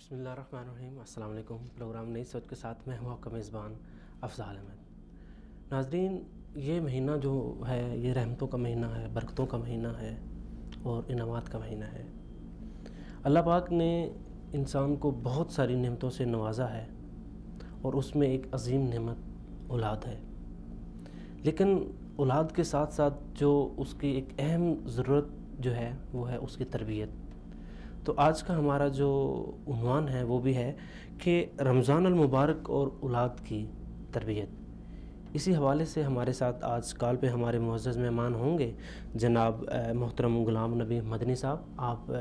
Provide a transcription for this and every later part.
بسم اللہ الرحمن الرحیم. السلام علیکم. پروگرام نئی سوچ کے ساتھ میں ہوں آپ کا میزبان افضال احمد. ناظرین، یہ مہینہ جو ہے یہ رحمتوں کا مہینہ ہے، برکتوں کا مہینہ ہے اور انعامات کا مہینہ ہے. اللہ پاک نے انسان کو بہت ساری نعمتوں سے نوازا ہے اور اس میں ایک عظیم نعمت اولاد ہے. لیکن اولاد کے ساتھ ساتھ جو اس کی ایک اہم ضرورت جو ہے وہ ہے اس کی تربیت. تو آج کا ہمارا جو عنوان ہے وہ بھی ہے کہ رمضان المبارک اور اولاد کی تربیت. اسی حوالے سے ہمارے ساتھ آج کال پہ ہمارے معزز مہمان ہوں گے جناب محترم غلام نبی مدنی صاحب. آپ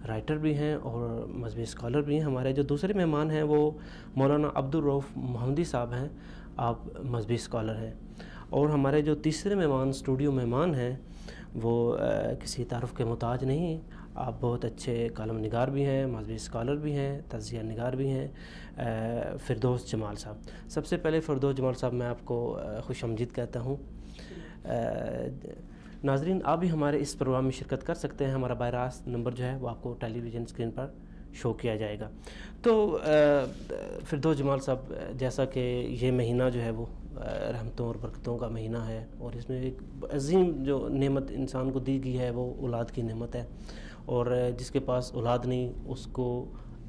رائٹر بھی ہیں اور مذہبی اسکالر بھی ہیں. ہمارے جو دوسرے مہمان ہیں وہ مولانا عبدالرؤف محمدی صاحب ہیں، آپ مذہبی اسکالر ہیں. اور ہمارے جو تیسرے مہمان اسٹوڈیو مہمان ہیں وہ کسی تعارف کے محتاج نہیں. آپ بہت اچھے کالم نگار بھی ہیں، مذہبی اسکالر بھی ہیں، تجزیہ نگار بھی ہیں، فردوس جمال صاحب. سب سے پہلے فردوس جمال صاحب میں آپ کو خوش آمدید کہتا ہوں. ناظرین، آپ بھی ہمارے اس پروگرام میں شرکت کر سکتے ہیں. ہمارا براہ راست نمبر جو ہے وہ آپ کو ٹیلی ویژن اسکرین پر شو کیا جائے گا. تو فردوس جمال صاحب، جیسا کہ یہ مہینہ جو ہے وہ رحمتوں اور برکتوں کا مہینہ ہے اور اس میں ایک عظیم جو نعمت انسان کو دی گئی ہے وہ اولاد کی نعمت ہے، اور جس کے پاس اولاد نہیں اس کو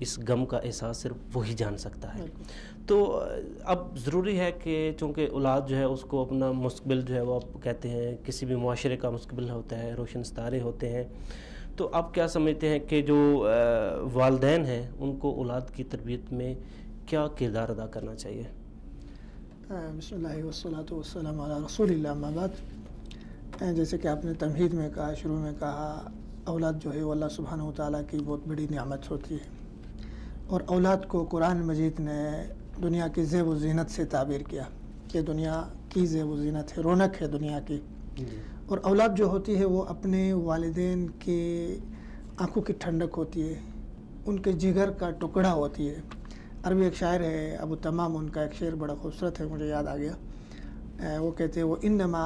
اس غم کا احساس صرف وہی جان سکتا ہے. تو اب ضروری ہے کہ چونکہ اولاد جو ہے اس کو اپنا مستقبل جو ہے وہ آپ کہتے ہیں کسی بھی معاشرے کا مستقبل ہوتا ہے، روشن ستارے ہوتے ہیں. تو آپ کیا سمجھتے ہیں کہ جو والدین ہیں ان کو اولاد کی تربیت میں کیا کردار ادا کرنا چاہیے؟ بسم اللہ والصلاۃ والسلام علی رسول اللہ. اما بعد، جیسے کہ آپ نے تمہید میں کہا، شروع میں کہا، اولاد جو ہے وہ اللہ سبحانہ وتعالیٰ کی بہت بڑی نعمت ہوتی ہے، اور اولاد کو قرآن مجید نے دنیا کی زیب و زینت سے تعبیر کیا کہ دنیا کی زیب و زینت ہے، رونق ہے دنیا کی. اور اولاد جو ہوتی ہے وہ اپنے والدین کے آنکھوں کی ٹھنڈک ہوتی ہے، ان کے جگر کا ٹکڑا ہوتی ہے. عربی ایک شاعر ہے ابو تمام، ان کا ایک شعر بڑا خوبصورت ہے، مجھے یاد آ گیا. وہ کہتے ہیں وہ انما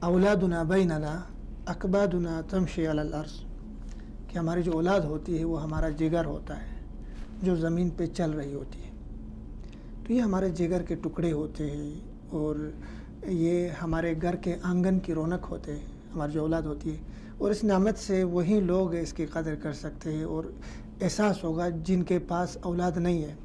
اولادنا بیننا اکبادنا تمشی علی الارض، کہ ہماری جو اولاد ہوتی ہے وہ ہمارا جگر ہوتا ہے جو زمین پہ چل رہی ہوتی ہے. تو یہ ہمارے جگر کے ٹکڑے ہوتے ہیں اور یہ ہمارے گھر کے آنگن کی رونق ہوتے ہیں، ہماری جو اولاد ہوتی ہے. اور اس نعمت سے وہی لوگ اس کی قدر کر سکتے ہیں اور احساس ہوگا جن کے پاس اولاد نہیں ہے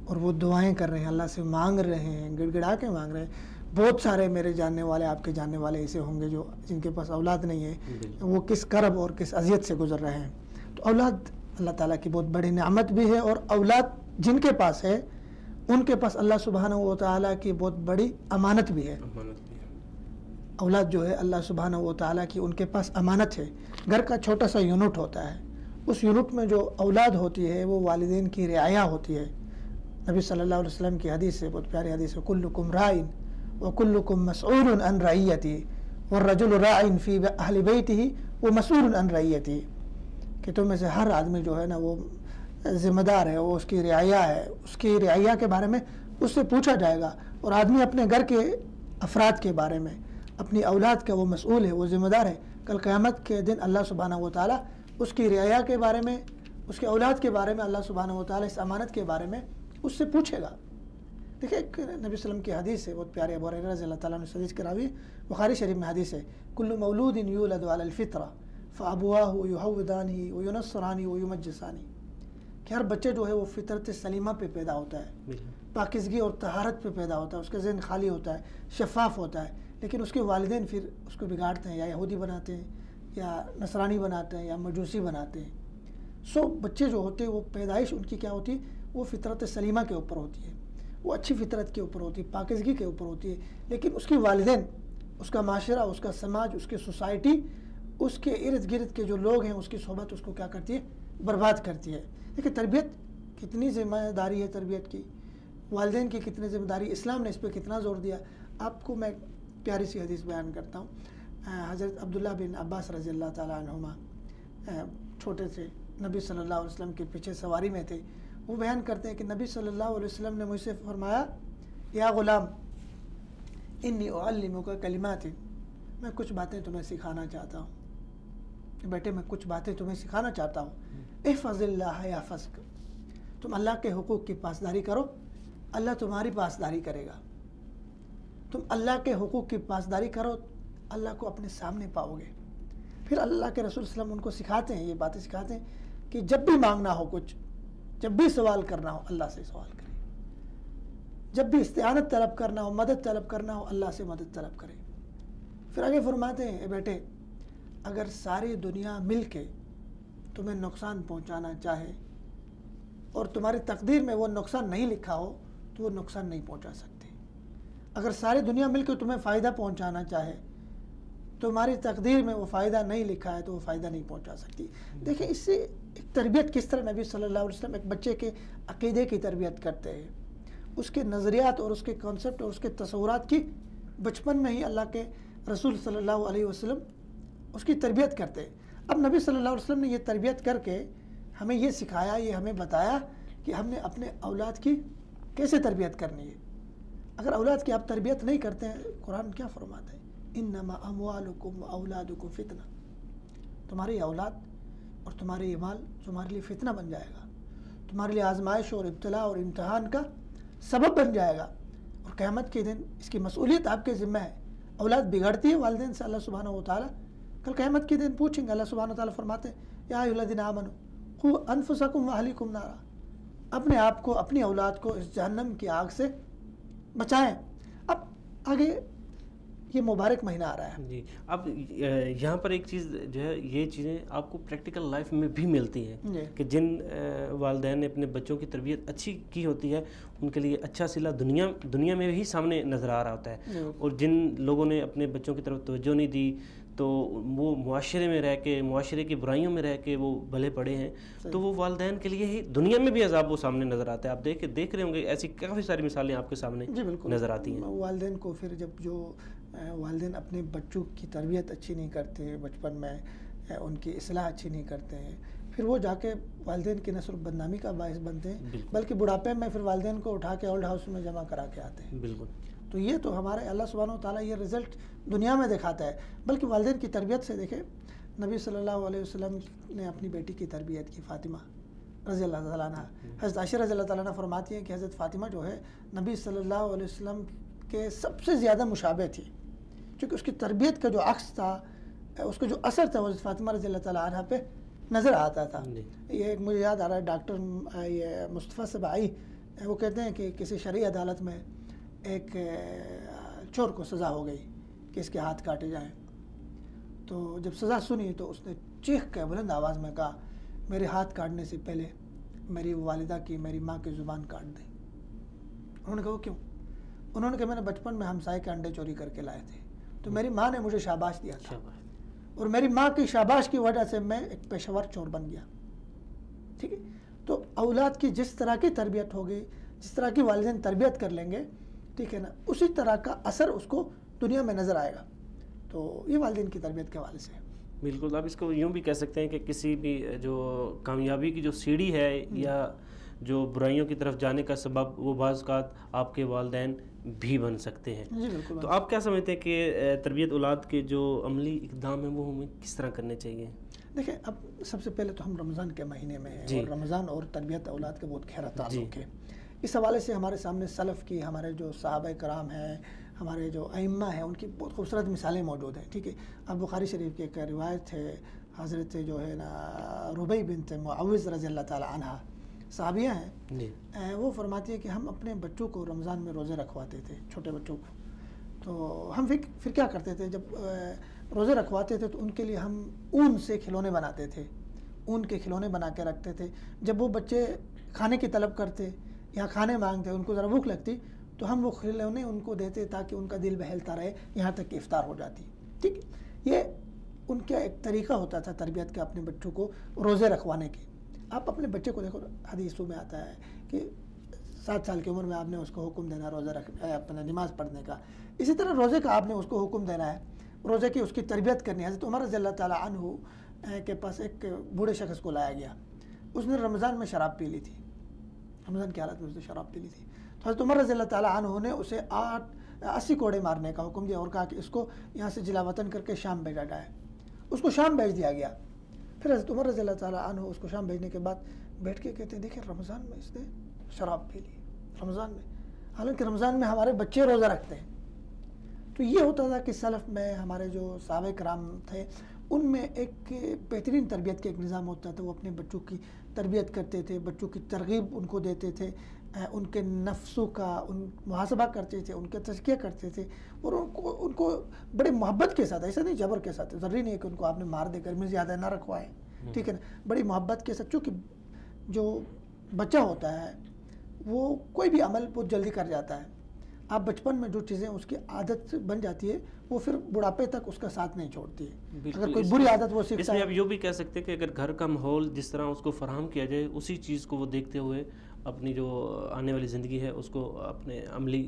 اور وہ دعائیں کر رہے ہیں، اللہ سے مانگ رہے ہیں، گڑ گڑا کے مانگ رہے ہیں. بہت سارے میرے جاننے والے، آپ کے جاننے والے ایسے ہوں گے جو جن کے پاس اولاد نہیں ہے، وہ کس کرب اور کس اذیت سے گزر رہے ہیں. تو اولاد اللہ تعالیٰ کی بہت بڑی نعمت بھی ہے، اور اولاد جن کے پاس ہے ان کے پاس اللہ سبحانہ و تعالیٰ کی بہت بڑی امانت بھی ہے. اولاد جو ہے اللہ سبحانہ و تعالیٰ کی ان کے پاس امانت ہے. گھر کا چھوٹا سا یونٹ ہوتا ہے، اس یونٹ میں جو اولاد ہوتی ہے وہ والدین کی رعایا ہوتی ہے. نبی صلی اللہ علیہ وسلم کی حدیث ہے، بہت پیاری حدیث ہے، کلکم راعٍ وکلکم مسئول عن رعیتہ والرجل راع فی اہل بیتہ ومسئول عن رعیتہ، کہ تم میں سے ہر آدمی جو ہے نا وہ ذمہ دار ہے، وہ اس کی رعایا ہے، اس کی رعایا کے بارے میں اس سے پوچھا جائے گا. اور آدمی اپنے گھر کے افراد کے بارے میں، اپنی اولاد کا وہ مسئول ہے، وہ ذمہ دار ہے. کل قیامت کے دن اللہ سبحانہ و تعالیٰ اس کی رعایا کے بارے میں، اس کے اولاد کے بارے میں، اللہ سبحانہ و تعالیٰ اس امانت کے بارے میں اس سے پوچھے گا. دیکھیں نبی صلی اللہ علیہ وسلم کی حدیث ہے، بہت پیاری، ابو ہریرہ رضی اللہ تعالیٰ عنہ سے حدیث کراوی، بخاری شریف میں حدیث ہے، کل مولود یولد علی الفطرہ فابواہ یہودانہ وینصرانہ ویمجسانہ، کہ ہر بچے جو ہے وہ فطرت سلیمہ پہ پیدا ہوتا ہے، پاکیزگی اور طہارت پہ پیدا ہوتا ہے، اس کا ذہن خالی ہوتا ہے، شفاف ہوتا ہے. لیکن اس کے والدین پھر اس کو بگاڑتے ہیں، یا یہودی بناتے ہیں، یا نصرانی بناتے ہیں، یا مجوسی بناتے ہیں. بچے جو ہوتے ہیں وہ پیدائش ان کی کیا ہوتی ہے، وہ فطرت سلیمہ کے اوپر ہوتی ہے، وہ اچھی فطرت کے اوپر ہوتی ہے، پاکیزگی کے اوپر ہوتی ہے. لیکن اس کی والدین، اس کا معاشرہ، اس کا سماج، اس کی سوسائٹی، اس کے ارد گرد کے جو لوگ ہیں، اس کی صحبت اس کو کیا کرتی ہے، برباد کرتی ہے. دیکھیں تربیت کتنی ذمہ داری ہے، تربیت کی، والدین کی کتنی ذمہ داری، اسلام نے اس پہ کتنا زور دیا. آپ کو میں پیاری سی حدیث بیان کرتا ہوں. حضرت عبداللہ بن عباس رضی اللہ تعالیٰ عنہما چھوٹے سے نبی صلی اللہ علیہ وسلم کے پیچھے سواری میں تھے. وہ بیان کرتے ہیں کہ نبی صلی اللہ علیہ وسلم نے مجھ سے فرمایا، یا غلام انی اعلمک کلمات، میں کچھ باتیں تمہیں سکھانا چاہتا ہوں. کہ بیٹے میں کچھ باتیں تمہیں سکھانا چاہتا ہوں، احفظ اللہ یحفظک، تم اللہ کے حقوق کی پاسداری کرو، اللہ تمہاری پاسداری کرے گا. تم اللہ کے حقوق کی پاسداری کرو، اللہ کو اپنے سامنے پاؤ گے. پھر اللہ کے رسول صلی اللہ علیہ وسلم ان کو سکھاتے ہیں، یہ باتیں سکھاتے ہیں کہ جب بھی مانگنا ہو کچھ، جب بھی سوال کرنا ہو اللہ سے سوال کرے، جب بھی استعانت طلب کرنا ہو، مدد طلب کرنا ہو، اللہ سے مدد طلب کرے. پھر آگے فرماتے ہیں اے بیٹے اگر ساری دنیا مل کے تمہیں نقصان پہنچانا چاہے اور تمہاری تقدیر میں وہ نقصان نہیں لکھا ہو تو وہ نقصان نہیں پہنچا سکتے. اگر ساری دنیا مل کے تمہیں فائدہ پہنچانا چاہے، تمہاری تقدیر میں وہ فائدہ نہیں لکھا ہے تو وہ فائدہ نہیں پہنچا سکتی. دیکھیں اس سے ایک تربیت کس طرح نبی صلی اللہ علیہ وسلم ایک بچے کے عقیدے کی تربیت کرتے ہیں، اس کے نظریات اور اس کے کانسیپٹ اور اس کے تصورات کی بچپن میں ہی اللہ کے رسول صلی اللہ علیہ وسلم اس کی تربیت کرتے ہیں. اب نبی صلی اللہ علیہ وسلم نے یہ تربیت کر کے ہمیں یہ سکھایا، یہ ہمیں بتایا کہ ہم نے اپنے اولاد کی کیسے تربیت کرنی ہے. اگر اولاد کی آپ تربیت نہیں کرتے ہیں، قرآن کیا فرماتا ہے؟ انما اموالکم اولادکم فتنہ، تمہاری اولاد اور تمہارے یہ مال تمہارے لیے فتنہ بن جائے گا، تمہارے لیے آزمائش اور ابتلاء اور امتحان کا سبب بن جائے گا، اور قیامت کے دن اس کی مسئولیت آپ کے ذمہ ہے. اولاد بگڑتی ہے والدین سے، اللہ سبحانہ و تعالیٰ کل قیامت کے دن پوچھیں گے. اللہ سبحانہ و تعالیٰ فرماتے ہیں یا ایھا الذین آمنوا قوا انفسکم واہلیکم نارا، اپنے آپ کو اپنی اولاد کو اس جہنم کی آگ سے بچائیں. اب آگے یہ مبارک مہینہ آ رہا ہے. جی اب یہاں پر ایک چیز جو ہے، یہ چیزیں آپ کو پریکٹیکل لائف میں بھی ملتی ہیں کہ جن والدین نے اپنے بچوں کی تربیت اچھی کی ہوتی ہے ان کے لیے اچھا صلہ دنیا میں بھی سامنے نظر آ رہا ہوتا ہے، اور جن لوگوں نے اپنے بچوں کی طرف توجہ نہیں دی تو وہ معاشرے میں رہ کے، معاشرے کی برائیوں میں رہ کے وہ بھلے پڑے ہیں، تو وہ والدین کے لیے ہی دنیا میں بھی عذاب وہ سامنے نظر آتا ہے. آپ دیکھ رہے ہوں گے ایسی کافی ساری مثالیں آپ کے سامنے نظر آتی ہیں. والدین کو پھر جب جو والدین اپنے بچوں کی تربیت اچھی نہیں کرتے، بچپن میں ان کی اصلاح اچھی نہیں کرتے ہیں، پھر وہ جا کے والدین کی نہ صرف بدنامی کا باعث بنتے ہیں بلکہ بڑھاپے میں پھر والدین کو اٹھا کے اولڈ ہاؤس میں جمع کرا کے آتے ہیں. بالکل. تو یہ تو ہمارے اللہ سبحانہ و تعالیٰ یہ رزلٹ دنیا میں دکھاتا ہے. بلکہ والدین کی تربیت سے دیکھیں، نبی صلی اللہ علیہ وسلم نے اپنی بیٹی کی تربیت کی، فاطمہ رضی اللہ تعالیٰ عنہ. حضرت عائشہ رضی اللہ تعالیٰ عنہ فرماتی ہیں کہ حضرت فاطمہ جو ہے نبی صلی اللہ علیہ وسلم کے سب سے زیادہ مشابہ تھی، چونکہ اس کی تربیت کا جو عکس تھا، اس کا جو اثر تھا، وہ حضرت فاطمہ رضی اللہ تعالیٰ عنہ پہ نظر آتا تھا. یہ ایک مجھے یاد آ رہا ہے، ڈاکٹر یہ مصطفیٰ سبائی وہ کہتے ہیں کہ کسی شرعی عدالت میں ایک چور کو سزا ہو گئی کہ اس کے ہاتھ کاٹے جائیں، تو جب سزا سنی تو اس نے چیخ کے بلند آواز میں کہا میرے ہاتھ کاٹنے سے پہلے میری والدہ کی، میری ماں کی زبان کاٹ دیں. انہوں نے کہا وہ کیوں؟ انہوں نے کہا میں نے بچپن میں ہمسائے کے انڈے چوری کر کے لائے تھے تو میری ماں نے مجھے شاباش دیا تھا، اور میری ماں کی شاباش کی وجہ سے میں ایک پیشہ ور چور بن گیا. ٹھیک ہے، تو اولاد کی جس طرح کی تربیت ہوگی، جس طرح کی والدین تربیت کر لیں گے، ٹھیک ہے نا، اسی طرح کا اثر اس کو دنیا میں نظر آئے گا. تو یہ والدین کی تربیت کے حوالے سے ہے. بالکل. آپ اس کو یوں بھی کہہ سکتے ہیں کہ کسی بھی جو کامیابی کی جو سیڑھی ہے یا جو برائیوں کی طرف جانے کا سبب، وہ بعض اوقات آپ کے والدین بھی بن سکتے ہیں. جی بالکل. تو آپ کیا سمجھتے ہیں کہ تربیت اولاد کے جو عملی اقدام ہیں وہ ہمیں کس طرح کرنے چاہیے؟ دیکھیں، اب سب سے پہلے تو ہم رمضان کے مہینے میں ہیں، اور رمضان اور تربیت اولاد کا بہت گہرا تعلق ہے. اس حوالے سے ہمارے سامنے سلف کی، ہمارے جو صحابہ کرام ہیں، ہمارے جو ائمہ ہیں، ان کی بہت خوبصورت مثالیں موجود ہیں. ٹھیک ہے، اب بخاری شریف کی ایک روایت ہے، حضرت جو ہے نا ربیع بنت معوذ رضی اللہ تعالی عنہ، صحابیہ ہیں، وہ فرماتی ہے کہ ہم اپنے بچوں کو رمضان میں روزے رکھواتے تھے، چھوٹے بچوں کو. تو ہم پھر کیا کرتے تھے، جب روزے رکھواتے تھے تو ان کے لیے ہم اون سے کھلونے بناتے تھے، اون کے کھلونے بنا کے رکھتے تھے. جب وہ بچے کھانے کی طلب کرتے یا کھانے مانگتے، ان کو ذرا بھوک لگتی تو ہم وہ کھلونے ان کو دیتے تاکہ ان کا دل بہلتا رہے یہاں تک کہ افطار ہو جاتی. ٹھیک، یہ ان کا ایک طریقہ ہوتا تھا تربیت کا اپنے بچوں کو روزے رکھوانے کے. آپ اپنے بچے کو دیکھو، حدیثوں میں آتا ہے کہ 7 سال کی عمر میں آپ نے اس کو حکم دینا روزہ اپنا نماز پڑھنے کا. اسی طرح روزے کا آپ نے اس کو حکم دینا ہے، روزے کی اس کی تربیت کرنی ہے. حضرت عمر رضی اللہ تعالیٰ عنہ کے پاس ایک بوڑھے شخص کو لایا گیا، اس نے رمضان میں شراب پی لی تھی، رمضان کی حالت میں اس نے شراب پی لی تھی. تو حضرت عمر رضی اللہ تعالیٰ عنہ نے اسے 80 کوڑے مارنے کا حکم دیا اور کہا کہ اس کو یہاں سے جلا وطن کر کے شام بھیجا جائے. اس کو شام بھیج دیا گیا. پھر حضرت عمر رضی اللہ تعالیٰ عنہ اس کو شام بھیجنے کے بعد بیٹھ کے کہتے ہیں دیکھیں رمضان میں اس نے شراب پی لی، رمضان میں، حالانکہ رمضان میں ہمارے بچے روزہ رکھتے ہیں۔ تو یہ ہوتا تھا کہ سلف میں ہمارے جو صحابہ کرام تھے ان میں ایک بہترین تربیت کا ایک نظام ہوتا تھا، وہ اپنے بچوں کی تربیت کرتے تھے، بچوں کی ترغیب ان کو دیتے تھے، ان کے نفسوں کا ان محاسبہ کرتے تھے، ان کا تزکیہ کرتے تھے، اور ان کو بڑے محبت کے ساتھ، ایسا نہیں جبر کے ساتھ، ضروری نہیں ہے کہ ان کو آپ نے مار دے کر میں زیادہ نہ رکھوائے، ٹھیک ہے نا، بڑی محبت کے ساتھ، چونکہ جو بچہ ہوتا ہے وہ کوئی بھی عمل بہت جلدی کر جاتا ہے، آپ بچپن میں جو چیزیں اس کی عادت بن جاتی ہے وہ پھر بڑھاپے تک اس کا ساتھ نہیں چھوڑتی ہے۔ اگر کوئی بری عادت وہ سیکھتا ہے، اس میں آپ یہ بھی کہہ سکتے ہیں کہ اگر گھر کا ماحول جس طرح اس کو فراہم کیا جائے اسی چیز کو وہ دیکھتے ہوئے اپنی جو آنے والی زندگی ہے اس کو اپنے عملی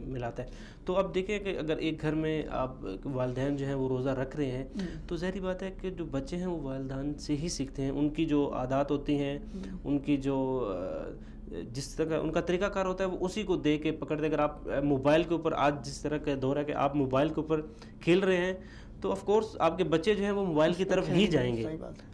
ملاتا ہے۔ تو اب دیکھیں کہ اگر ایک گھر میں آپ والدین جو ہیں وہ روزہ رکھ رہے ہیں تو ظاہری بات ہے کہ جو بچے ہیں وہ والدین سے ہی سیکھتے ہیں، ان کی جو عادات ہوتی ہیں، ان کی جو جس طرح ان کا طریقہ کار ہوتا ہے وہ اسی کو دے کے پکڑتے۔ اگر آپ موبائل کے اوپر، آج جس طرح کا دور ہے کہ آپ موبائل کے اوپر کھیل رہے ہیں تو آف کورس آپ کے بچے جو ہیں وہ موبائل کی طرف ہی جائیں گے۔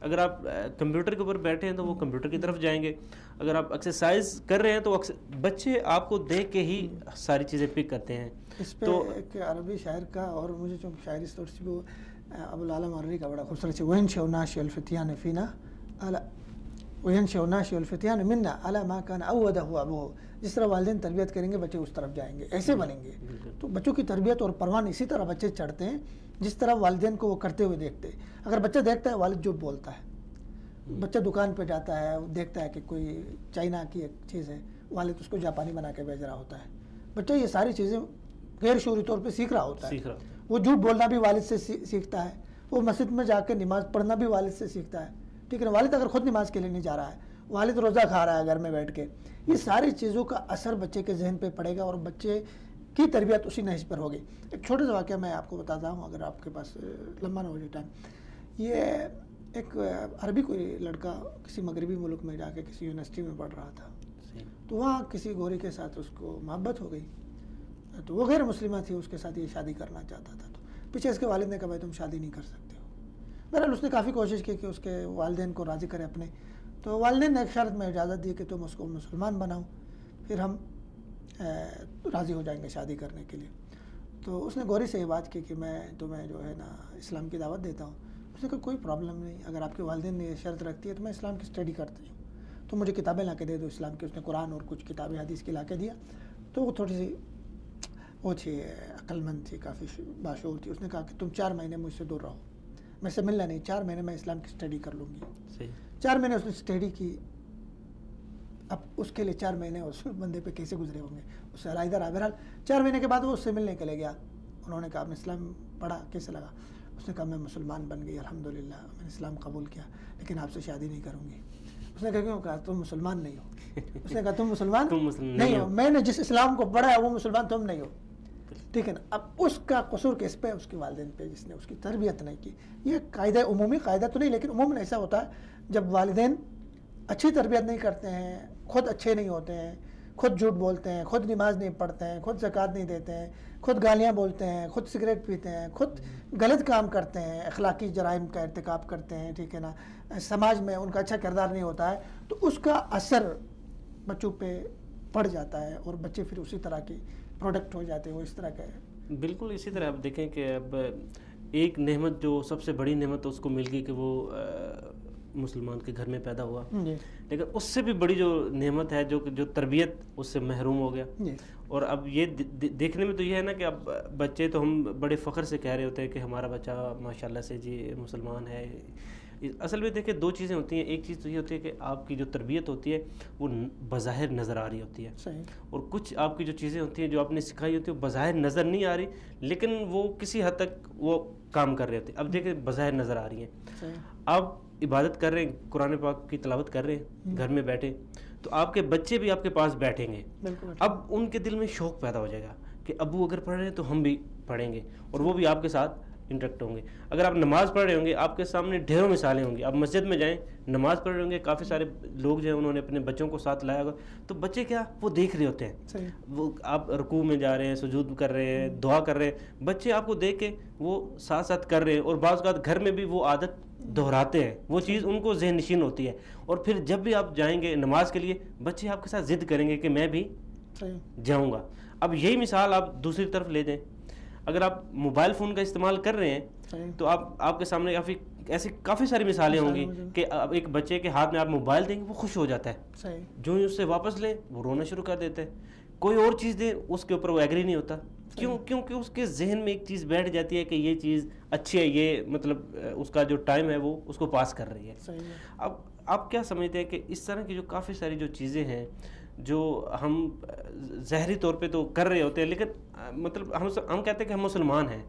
اگر آپ کمپیوٹر کے اوپر بیٹھے ہیں تو وہ کمپیوٹر کی طرف جائیں گے۔ اگر آپ ایکسرسائز کر رہے ہیں تو بچے آپ کو دیکھ کے ہی ساری چیزیں پک کرتے ہیں۔ اس پہ ایک عربی شاعر کا، اور مجھے چونکہ شاعری طور سے وہ ابو العالی مروری کا بڑا خوبصورت ہے، وَيَنشَأُ نَاشِئُ الْفِتْيَانِ فِينَا وَيَنشَأُ نَاشِئُ الْفِتْيَانِ مِنَّا عَلَى مَا كَانَ أَوَّدَهُ أَبُوهُ، جس طرح والدین تربیت کریں گے بچے اس طرف جائیں گے، ایسے بنیں گے۔ تو بچوں کی تربیت اور پروان اسی طرح بچے چڑھتے ہیں جس طرح والدین کو وہ کرتے ہوئے دیکھتے ہیں۔ اگر بچہ دیکھتا ہے والد جھوٹ بولتا ہے، بچہ دکان پہ جاتا ہے دیکھتا ہے کہ کوئی چائنا کی ایک چیز ہے، والد اس کو جاپانی بنا کے بھیج رہا ہوتا ہے، بچہ یہ ساری چیزیں غیر شعوری طور پہ سیکھ رہا ہوتا ہے۔ وہ جھوٹ بولنا بھی والد سے سیکھتا ہے، وہ مسجد میں جا کے نماز پڑھنا بھی والد سے سیکھتا ہے، ٹھیک ہے نا۔ والد اگر خود نماز کے لیے نہیں جا رہا ہے، والد روزہ کھا رہا ہے گھر میں بیٹھ کے، یہ ساری چیزوں کا اثر بچے کے ذہن پہ پڑے گا اور بچے کی تربیت اسی نہج پر ہوگی۔ ایک چھوٹا سا واقعہ میں آپ کو بتاتا ہوں اگر آپ کے پاس لمبا نہ ہو جائے ٹائم۔ یہ ایک عربی کوئی لڑکا کسی مغربی ملک میں جا کے کسی یونیورسٹی میں پڑھ رہا تھا، تو وہاں کسی گوری کے ساتھ اس کو محبت ہو گئی، تو وہ غیر مسلمہ تھی، اس کے ساتھ یہ شادی کرنا چاہتا تھا، تو پیچھے اس کے والد نے کہا بھائی تم شادی نہیں کر سکتے ہو۔ بہرحال اس نے کافی کوشش کی کہ اس کے والدین کو راضی کرے اپنے، تو والدین نے ایک شرط میں اجازت دی کہ تم اس کو مسلمان بناؤ، پھر ہم راضی ہو جائیں گے شادی کرنے کے لیے۔ تو اس نے گوری سے یہ بات کی کہ میں تمہیں جو ہے نا اسلام کی دعوت دیتا ہوں۔ اس نے کہا کوئی پرابلم نہیں، اگر آپ کے والدین نے یہ شرط رکھتی ہے تو میں اسلام کی اسٹڈی کرتی ہوں، تو مجھے کتابیں لا کے دے دو اسلام کی۔ اس نے قرآن اور کچھ کتابیں حدیث کی لا کے دیا، تو وہ تھوڑی سی وہ تھی عقل مند تھی، کافی باشعور تھی۔ اس نے کہا کہ تم 4 مہینے مجھ سے دور رہو، میں سے ملنا نہیں، 4 مہینے میں اسلام کی اسٹڈی کر لوں گی۔ 4 مہینے اس نے اسٹڈی کی۔ اب اس کے لیے 4 مہینے اس بندے پہ کیسے گزرے ہوں گے، اس سے علیحدہ رہا۔ بہرحال 4 مہینے کے بعد وہ اس سے ملنے کے لیے گیا، انہوں نے کہا آپ نے اسلام پڑھا کیسے لگا؟ اس نے کہا میں مسلمان بن گئی الحمدللہ، میں نے اسلام قبول کیا، لیکن آپ سے شادی نہیں کروں گی۔ اس نے کہا کیوں؟ کہا تم مسلمان نہیں ہو۔ اس نے کہا تم مسلمان نہیں ہو، میں نے جس اسلام کو پڑھا ہے وہ مسلمان تم نہیں ہو، ٹھیک ہے نا۔ اب اس کا قصور کس پہ؟ اس کے والدین پہ، جس نے اس کی تربیت نہیں کی۔ یہ قاعدہ عمومی قاعدہ تو نہیں، لیکن عموماً ایسا ہوتا ہے جب والدین اچھی تربیت نہیں کرتے ہیں، خود اچھے نہیں ہوتے ہیں، خود جھوٹ بولتے ہیں، خود نماز نہیں پڑھتے ہیں، خود زکوٰۃ نہیں دیتے ہیں، خود گالیاں بولتے ہیں، خود سگریٹ پیتے ہیں، خود غلط کام کرتے ہیں، اخلاقی جرائم کا ارتکاب کرتے ہیں، ٹھیک ہے نا، سماج میں ان کا اچھا کردار نہیں ہوتا ہے، تو اس کا اثر بچوں پہ پڑ جاتا ہے اور بچے پھر اسی طرح کی پروڈکٹ ہو جاتے ہیں، وہ اس طرح کا ہے۔ بالکل اسی طرح آپ دیکھیں کہ اب ایک نعمت جو سب سے بڑی نعمت اس کو مل گئی کہ وہ مسلمان کے گھر میں پیدا ہوا، لیکن اس سے بھی بڑی جو نعمت ہے جو تربیت اس سے محروم ہو گیا۔ اور اب یہ دیکھنے میں تو یہ ہے نا کہ اب بچے تو ہم بڑے فخر سے کہہ رہے ہوتے ہیں کہ ہمارا بچہ ماشاءاللہ سے جی مسلمان ہے۔ اصل میں دیکھیں 2 چیزیں ہوتی ہیں، ایک چیز تو یہ ہوتی ہے کہ آپ کی جو تربیت ہوتی ہے وہ بظاہر نظر آ رہی ہوتی ہے، اور کچھ آپ کی جو چیزیں ہوتی ہیں جو آپ نے سکھائی ہوتی ہے وہ بظاہر نظر نہیں آ رہی، لیکن وہ کسی حد تک وہ کام کر رہے ہوتے ہیں۔ اب دیکھیں بظاہر نظر آ رہی ہیں، آپ عبادت کر رہے ہیں، قرآن پاک کی تلاوت کر رہے ہیں گھر میں بیٹھے، تو آپ کے بچے بھی آپ کے پاس بیٹھیں گے، اب ان کے دل میں شوق پیدا ہو جائے گا کہ ابو اگر پڑھ رہے ہیں تو ہم بھی پڑھیں گے، اور وہ بھی آپ کے ساتھ انٹریکٹ ہوں گے۔ اگر آپ نماز پڑھ رہے ہوں گے، آپ کے سامنے ڈھیروں مثالیں ہوں گی، آپ مسجد میں جائیں نماز پڑھ رہے ہوں گے، کافی سارے لوگ جو ہیں انہوں نے اپنے بچوں کو ساتھ لایا ہوگا، تو بچے کیا وہ دیکھ رہے ہوتے ہیں، وہ آپ رکوع میں جا رہے ہیں، سجود کر رہے ہیں، دعا کر رہے ہیں، بچے آپ کو دیکھ کے وہ ساتھ ساتھ کر رہے ہیں، اور بعض اوقات گھر میں بھی وہ عادت دہراتے ہیں وہ چیز ان کو ذہن نشین ہوتی ہے، اور پھر جب بھی آپ جائیں گے نماز کے لیے بچے آپ کے ساتھ ضد کریں گے کہ میں بھی جاؤں گا۔ اب یہی مثال آپ دوسری طرف لے دیں، اگر آپ موبائل فون کا استعمال کر رہے ہیں تو آپ کے سامنے ایسی کافی ساری مثالیں ہوں گی کہ اب ایک بچے کے ہاتھ میں آپ موبائل دیں گے وہ خوش ہو جاتا ہے، جو ہی اس سے واپس لیں وہ رونا شروع کر دیتا ہے، کوئی اور چیز دیں اس کے اوپر وہ ایگری نہیں ہوتا، کیونکہ اس کے ذہن میں ایک چیز بیٹھ جاتی ہے کہ یہ چیز اچھی ہے، یہ مطلب اس کا جو ٹائم ہے وہ اس کو پاس کر رہی ہے۔ اب آپ کیا سمجھتے ہیں کہ اس طرح کی جو کافی ساری جو چیزیں ہیں جو ہم ظاہری طور پہ تو کر رہے ہوتے ہیں، لیکن مطلب ہم کہتے ہیں کہ ہم مسلمان ہیں،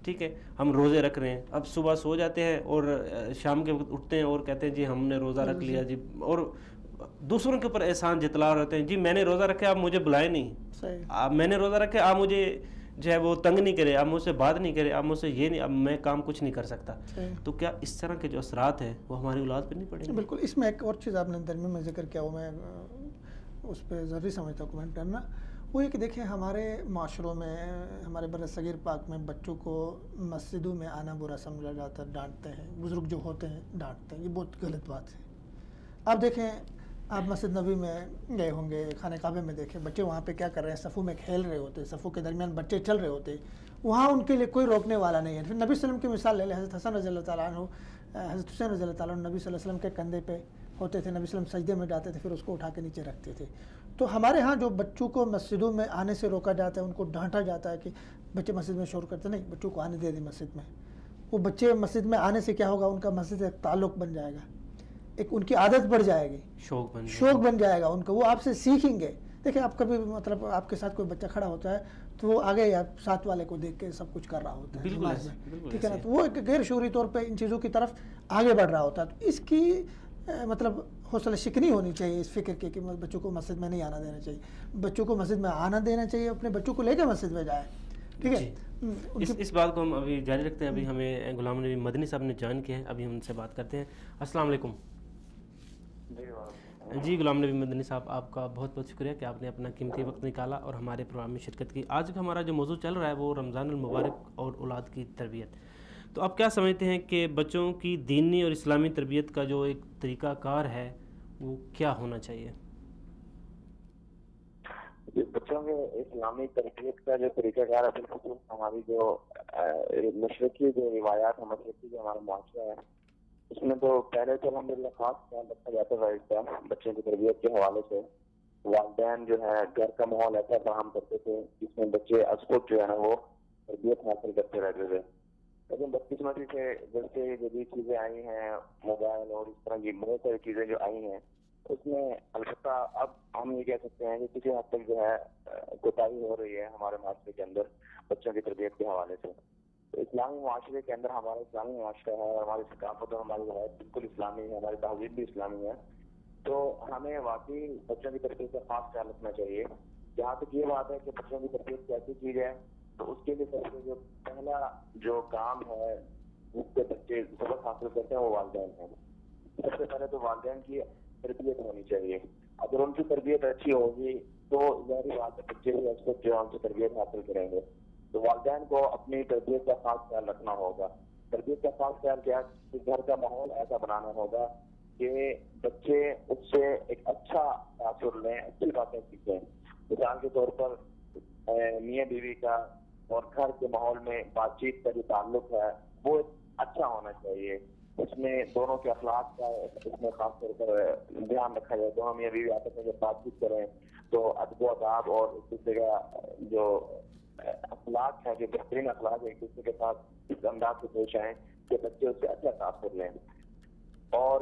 ٹھیک ہے، ہم روزے رکھ رہے ہیں، اب صبح سو جاتے ہیں اور شام کے وقت اٹھتے ہیں اور کہتے ہیں جی ہم نے روزہ رکھ لیا جی، اور دوسروں کے اوپر احسان جتلا رہتے ہیں، جی میں نے روزہ رکھے آپ مجھے بلائے نہیں، میں نے روزہ رکھے آپ مجھے جو ہے وہ تنگ نہیں کرے، آپ مجھ سے بات نہیں کرے، آپ مجھ سے یہ نہیں، اب میں کام کچھ نہیں کر سکتا۔ تو کیا اس طرح کے جو اثرات ہیں وہ ہماری اولاد پہ نہیں پڑیں گے؟ بالکل۔ اس میں ایک اور چیز آپ نے درمیان میں ذکر کیا، وہ میں اس پہ ضروری سمجھتا ہوں کمنٹ کرنا، وہ یہ کہ دیکھیں ہمارے معاشروں میں، ہمارے بر صغیر پاک میں بچوں کو مسجدوں میں آنا برا سمجھا جاتا ہے، ڈانٹتے ہیں، بزرگ جو ہوتے ہیں ڈانٹتے ہیں، یہ بہت غلط بات ہے۔ آپ دیکھیں، آپ مسجد نبی میں گئے ہوں گے، خانہ کعبے میں دیکھیں بچے وہاں پہ کیا کر رہے ہیں، صفوں میں کھیل رہے ہوتے ہیں، صفوں کے درمیان بچے چل رہے ہوتے ہیں، وہاں ان کے لیے کوئی روکنے والا نہیں ہے۔ پھر نبی صلی اللہ علیہ وسلم کی مثال لے لیں، حضرت حسن رضی اللہ تعالیٰ عنہ، حضرت حسین رضی اللہ تعالیٰ عنہ نبی صلی اللہ علیہ وسلم کے کندھے پہ ہوتے تھے، نبی صلی اللہ علیہ وسلم سجدے میں جاتے تھے، پھر اس کو اٹھا کے نیچے رکھتے تھے۔ تو ہمارے ہاں جو بچوں کو مسجدوں میں آنے سے روکا جاتا ہے، ان کو ڈانٹا جاتا ہے کہ بچے مسجد میں شور کرتے، نہیں، بچوں کو آنے دے دیں مسجد میں۔ وہ بچے مسجد میں آنے سے کیا ہوگا، ان کا مسجد ایک تعلق بن جائے گا، ایک ان کی عادت بڑھ جائے گی، شوق بن جائے گا ان کو، وہ آپ سے سیکھیں گے۔ دیکھیں آپ کبھی مطلب آپ کے ساتھ کوئی بچہ کھڑا ہوتا ہے تو وہ آگے یا ساتھ والے کو دیکھ کے سب کچھ کر رہا ہوتا ہے نماز میں، ٹھیک ہے نا، تو وہ ایک غیر شعوری طور پہ ان چیزوں کی طرف آگے بڑھ رہا ہوتا ہے۔ تو اس کی مطلب حوصلہ شکنی ہونی چاہیے اس فکر کے کہ بچوں کو مسجد میں نہیں آنا دینا چاہیے، بچوں کو مسجد میں آنا دینا چاہیے، اپنے بچوں کو لے کے مسجد میں جائیں، ٹھیک ہے۔ اس بات کو ہم ابھی جاری رکھتے ہیں، ابھی ہمیں غلام نبی مدنی صاحب نے جوائن کیا ہے، ابھی ہم ان سے بات کرتے ہیں۔ السلام علیکم۔ جی غلام نبی مدنی صاحب، آپ کا بہت بہت شکریہ کہ آپ نے اپنا قیمتی وقت نکالا اور ہمارے پروگرام میں شرکت کی۔ آج کا ہمارا جو موضوع چل رہا ہے وہ رمضان المبارک اور اولاد کی تربیت۔ تو آپ کیا سمجھتے ہیں کہ بچوں کی دینی اور اسلامی تربیت کا جو ایک طریقہ کار ہے وہ کیا ہونا چاہیے؟ بچوں کے اسلامی تربیت کا جو طریقہ کار ہے، بالکل ہماری جو مشرقی جو روایات ہے، مشرقی جو ہمارا معاشرہ ہے، اس میں تو پہلے تو الحمدللہ خاص خیال رکھا جاتا ہے بچوں کی تربیت کے حوالے سے۔ والدین جو ہے گھر کا ماحول ایسا فراہم کرتے تھے جس میں بچے ازخود جو ہے نا وہ تربیت حاصل کرتے رہتے تھے، لیکن بدقسمتی سے جیسے جدید چیزیں آئی ہیں، موبائل اور اس طرح کی بہت ساری چیزیں جو آئی ہیں، اس میں البتہ اب ہم یہ کہہ سکتے ہیں کہ کسی حد تک جو ہے کوتاہی ہو رہی ہے ہمارے معاشرے کے اندر بچوں کی تربیت کے حوالے سے۔ تو اسلامی معاشرے کے اندر ہمارا اسلامی معاشرہ ہے، ہماری ثقافت اور ہماری روایت بالکل اسلامی ہے، ہماری تہذیب بھی اسلامی ہے، تو ہمیں واقعی بچوں کی تربیت کا خاص خیال رکھنا چاہیے۔ جہاں تک یہ بات ہے کہ بچوں کی تربیت کیسی کی جائے، تو اس کے لیے سب سے جو پہلا جو کام ہے جس سے بچے سبق حاصل کرتے ہیں وہ والدین ہیں۔ سب سے پہلے تو والدین کی تربیت ہونی چاہیے، اگر ان کی تربیت اچھی ہوگی تو ظاہری بات ہے بچے بھی اس وقت جو ہے ان سے تربیت حاصل کریں گے۔ تو والدین کو اپنی تربیت کا خاص خیال رکھنا ہوگا۔ تربیت کا خاص خیال کیا ہے، گھر کا ماحول ایسا بنانا ہوگا کہ بچے اس سے ایک اچھا تاثر لیں، اچھی باتیں سیکھیں۔ مثال کے طور پر میاں بیوی کا اور گھر کے ماحول میں بات چیت کا جو تعلق ہے وہ اچھا ہونا چاہیے، اس میں دونوں کے اخلاق کا اس میں خاص طور پر دھیان رکھا جائے۔ دونوں میاں بیوی آپس میں جب بات چیت کریں تو ادب و آداب اور ایک دوسرے کا جو اخلاق ہے، جو بہترین اخلاق ہے، ایک دوسرے کے ساتھ اس انداز سے پیش آئیں کہ بچے اس سے اچھا تاثر لیں۔ اور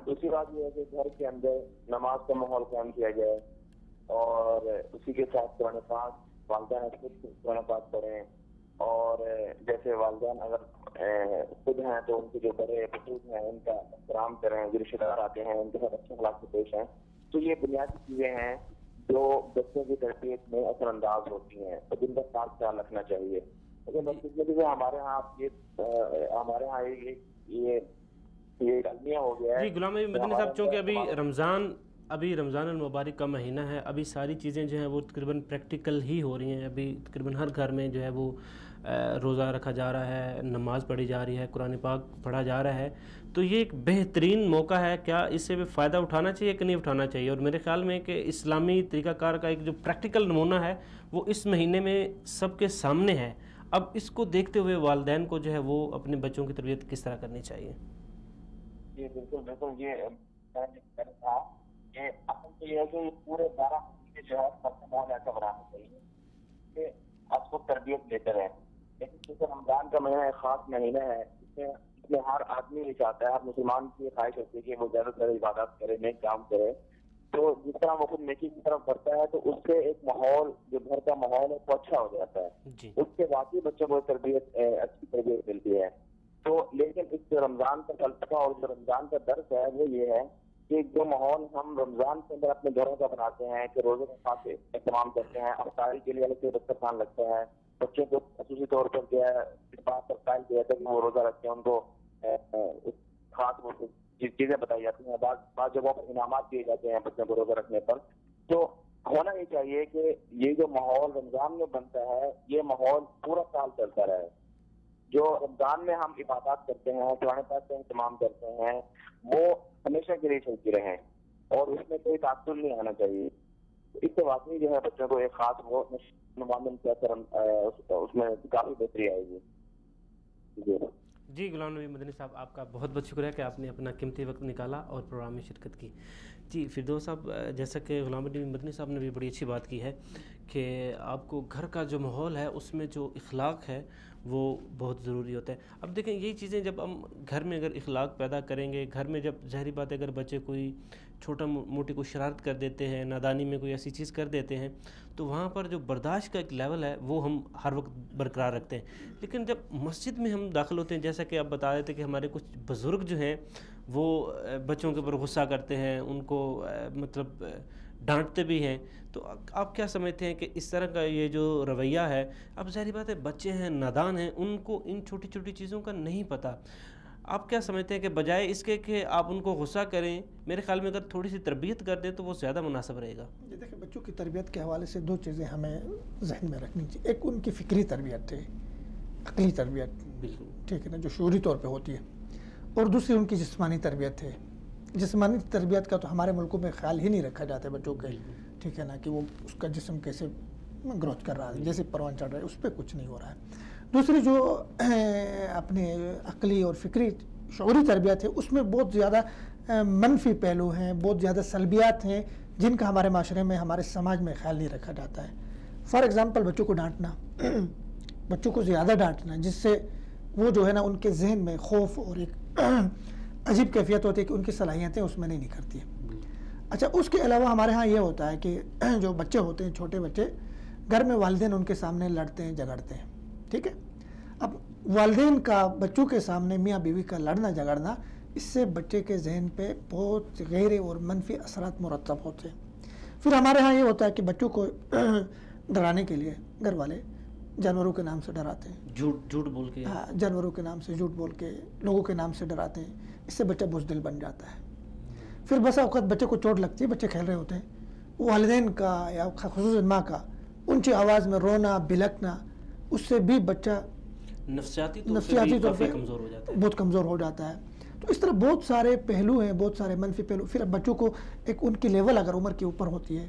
دوسری بات یہ ہے کہ گھر کے اندر نماز کا ماحول قائم کیا جائے اور اسی کے ساتھ قرآن پاک والدین خود قرآن پاک پڑھیں، اور جیسے والدین اگر خود ہیں تو ان کے جو بڑے بزرگ ہیں ان کا احترام کریں، جو رشتے دار آتے ہیں ان کے ساتھ اچھے اخلاق سے پیش آئیں۔ تو یہ بنیادی چیزیں ہیں جو بچوں کی تربیت میں اثر انداز ہوتی ہیں اور جن کا خاص خیال رکھنا چاہیے۔ لیکن بدقسمتی ہمارے ہاں یہ المیہ ہو گیا ہے۔ جی غلام نبی مدنی صاحب، چونکہ ابھی رمضان المبارک کا مہینہ ہے، ابھی ساری چیزیں جو ہیں وہ تقریباً پریکٹیکل ہی ہو رہی ہیں، ابھی تقریباً ہر گھر میں جو ہے وہ روزہ رکھا جا رہا ہے، نماز پڑھی جا رہی ہے، قرآن پاک پڑھا جا رہا ہے، تو یہ ایک بہترین موقع ہے. کیا اس سے بھی فائدہ اٹھانا چاہیے کہ نہیں اٹھانا چاہیے؟ اور میرے خیال میں کہ اسلامی طریقہ کار کا ایک جو پریکٹیکل نمونہ ہے وہ اس مہینے میں سب کے سامنے ہے. اب اس کو دیکھتے ہوئے والدین کو جو ہے وہ اپنے بچوں کی تربیت کس طرح کرنی چاہیے؟ جی بالکل بالکل، یہ تھا کہ اصل تو یہ ہے کہ پورے 12 مہینے جو ہے سب کو بہت ایسا بنانا چاہیے کہ آپ کو تربیت بہتر ہے. لیکن کیونکہ رمضان کا مہینہ ایک خاص مہینہ ہے، اس میں ہر آدمی یہ چاہتا ہے، ہر مسلمان کی خواہش ہوتی ہے کہ وہ زیادہ سے زیادہ عبادات کرے، نیک کام کرے. تو جس طرح وہ خود نیکی کی طرف بڑھتا ہے تو اس سے ایک ماحول، جو گھر کا ماحول ہے وہ اچھا ہو جاتا ہے. اس کے واقعی بچوں کو تربیت، اچھی تربیت ملتی ہے. تو لیکن اس جو رمضان کا فلسفہ اور جو رمضان کا درس ہے وہ یہ ہے کہ جو ماحول ہم رمضان کے اندر اپنے گھروں کا بناتے ہیں کہ روزے کا خاص اہتمام کرتے ہیں، افطاری کے لیے الگ سے دسترخوان لگتا ہے، بچوں کو خصوصی طور پر جو ہے اس بات پر قائل کیا جاتا ہے کہ وہ روزہ رکھتے ہیں، ان کو خاص چیزیں بتائی جاتی ہیں، بعض جگہوں پر انعامات دیے جاتے ہیں بچوں کو روزہ رکھنے پر. تو ہونا یہ چاہیے کہ یہ جو ماحول رمضان میں بنتا ہے یہ ماحول پورا سال چلتا رہے. جو رمضان میں ہم عبادات کرتے ہیں، قرآن پاک کا اہتمام کرتے ہیں، وہ ہمیشہ کے لیے چلتی رہیں اور اس میں کوئی تعطل نہیں آنا چاہیے. اس سے واقعی جو ہے بچوں کو ایک خاص وہ اس میں کافی بہتری آئے گی. جی غلام نبی مدنی صاحب، آپ کا بہت بہت شکریہ کہ آپ نے اپنا قیمتی وقت نکالا اور پروگرام میں شرکت کی. جی فردوس صاحب، جیسا کہ غلام نبی مدنی صاحب نے بھی بڑی اچھی بات کی ہے کہ آپ کو گھر کا جو ماحول ہے اس میں جو اخلاق ہے وہ بہت ضروری ہوتا ہے. اب دیکھیں یہی چیزیں جب ہم گھر میں اگر اخلاق پیدا کریں گے، گھر میں جب ظاہری بات ہے اگر بچے کوئی چھوٹا موٹی کوئی شرارت کر دیتے ہیں، نادانی میں کوئی ایسی چیز کر دیتے ہیں، تو وہاں پر جو برداشت کا ایک لیول ہے وہ ہم ہر وقت برقرار رکھتے ہیں. لیکن جب مسجد میں ہم داخل ہوتے ہیں، جیسا کہ آپ بتا رہے تھے کہ ہمارے کچھ بزرگ جو ہیں وہ بچوں کے اوپر غصہ کرتے ہیں، ان کو مطلب ڈانٹتے بھی ہیں، تو آپ کیا سمجھتے ہیں کہ اس طرح کا یہ جو رویہ ہے، اب ظاہری بات ہے بچے ہیں، نادان ہیں، ان کو ان چھوٹی چھوٹی چیزوں کا نہیں پتہ. آپ کیا سمجھتے ہیں کہ بجائے اس کے کہ آپ ان کو غصہ کریں، میرے خیال میں اگر تھوڑی سی تربیت کر دیں تو وہ زیادہ مناسب رہے گا؟ دیکھیں بچوں کی تربیت کے حوالے سے دو چیزیں ہمیں ذہن میں رکھنی چاہیے. ایک ان کی فکری تربیت ہے، عقلی تربیت، بالکل ٹھیک ہے نا، جو شعوری طور پہ ہوتی ہے. اور دوسری ان کی جسمانی تربیت ہے. جسمانی تربیت کا تو ہمارے ملکوں میں خیال ہی نہیں رکھا جاتا ہے بچوں کے، ٹھیک ہے نا، کہ وہ اس کا جسم کیسے گروتھ کر رہا ہے، جیسے پروان چڑھ رہا ہے، اس پہ کچھ نہیں ہو رہا ہے. دوسری جو اپنے عقلی اور فکری شعوری تربیت ہے اس میں بہت زیادہ منفی پہلو ہیں، بہت زیادہ سلبیات ہیں جن کا ہمارے معاشرے میں، ہمارے سماج میں خیال نہیں رکھا جاتا ہے. فار ایگزامپل بچوں کو ڈانٹنا، بچوں کو زیادہ ڈانٹنا، جس سے وہ جو ہے نا ان کے ذہن میں خوف اور ایک عجیب کیفیت ہوتی ہے کہ ان کی صلاحیتیں اس میں نہیں نکھرتی ہیں. اچھا، اس کے علاوہ ہمارے ہاں یہ ہوتا ہے کہ جو بچے ہوتے ہیں، چھوٹے بچے، گھر میں والدین ان کے سامنے لڑتے ہیں، جھگڑتے ہیں، ٹھیک ہے. اب والدین کا بچوں کے سامنے، میاں بیوی کا لڑنا جھگڑنا، اس سے بچے کے ذہن پہ بہت غیر اور منفی اثرات مرتب ہوتے ہیں. پھر ہمارے ہاں یہ ہوتا ہے کہ بچوں کو ڈرانے کے لیے گھر والے جانوروں کے نام سے ڈراتے ہیں، جھوٹ بول کے، جانوروں کے نام سے جھوٹ بول کے، لوگوں کے نام سے ڈراتے ہیں. اس سے بچہ بزدل بن جاتا ہے. پھر بسا اوقات بچے کو چوٹ لگتی ہے، بچے کھیل رہے ہوتے ہیں، والدین کا یا خصوصاً ماں کا اونچی آواز میں رونا بلکنا، اس سے بھی بچہ نفسیاتی طور پہ کمزور ہو جاتا ہے، بہت کمزور ہو جاتا ہے. تو اس طرح بہت سارے پہلو ہیں، بہت سارے منفی پہلو. پھر بچوں کو ایک ان کی لیول اگر عمر کے اوپر ہوتی ہے،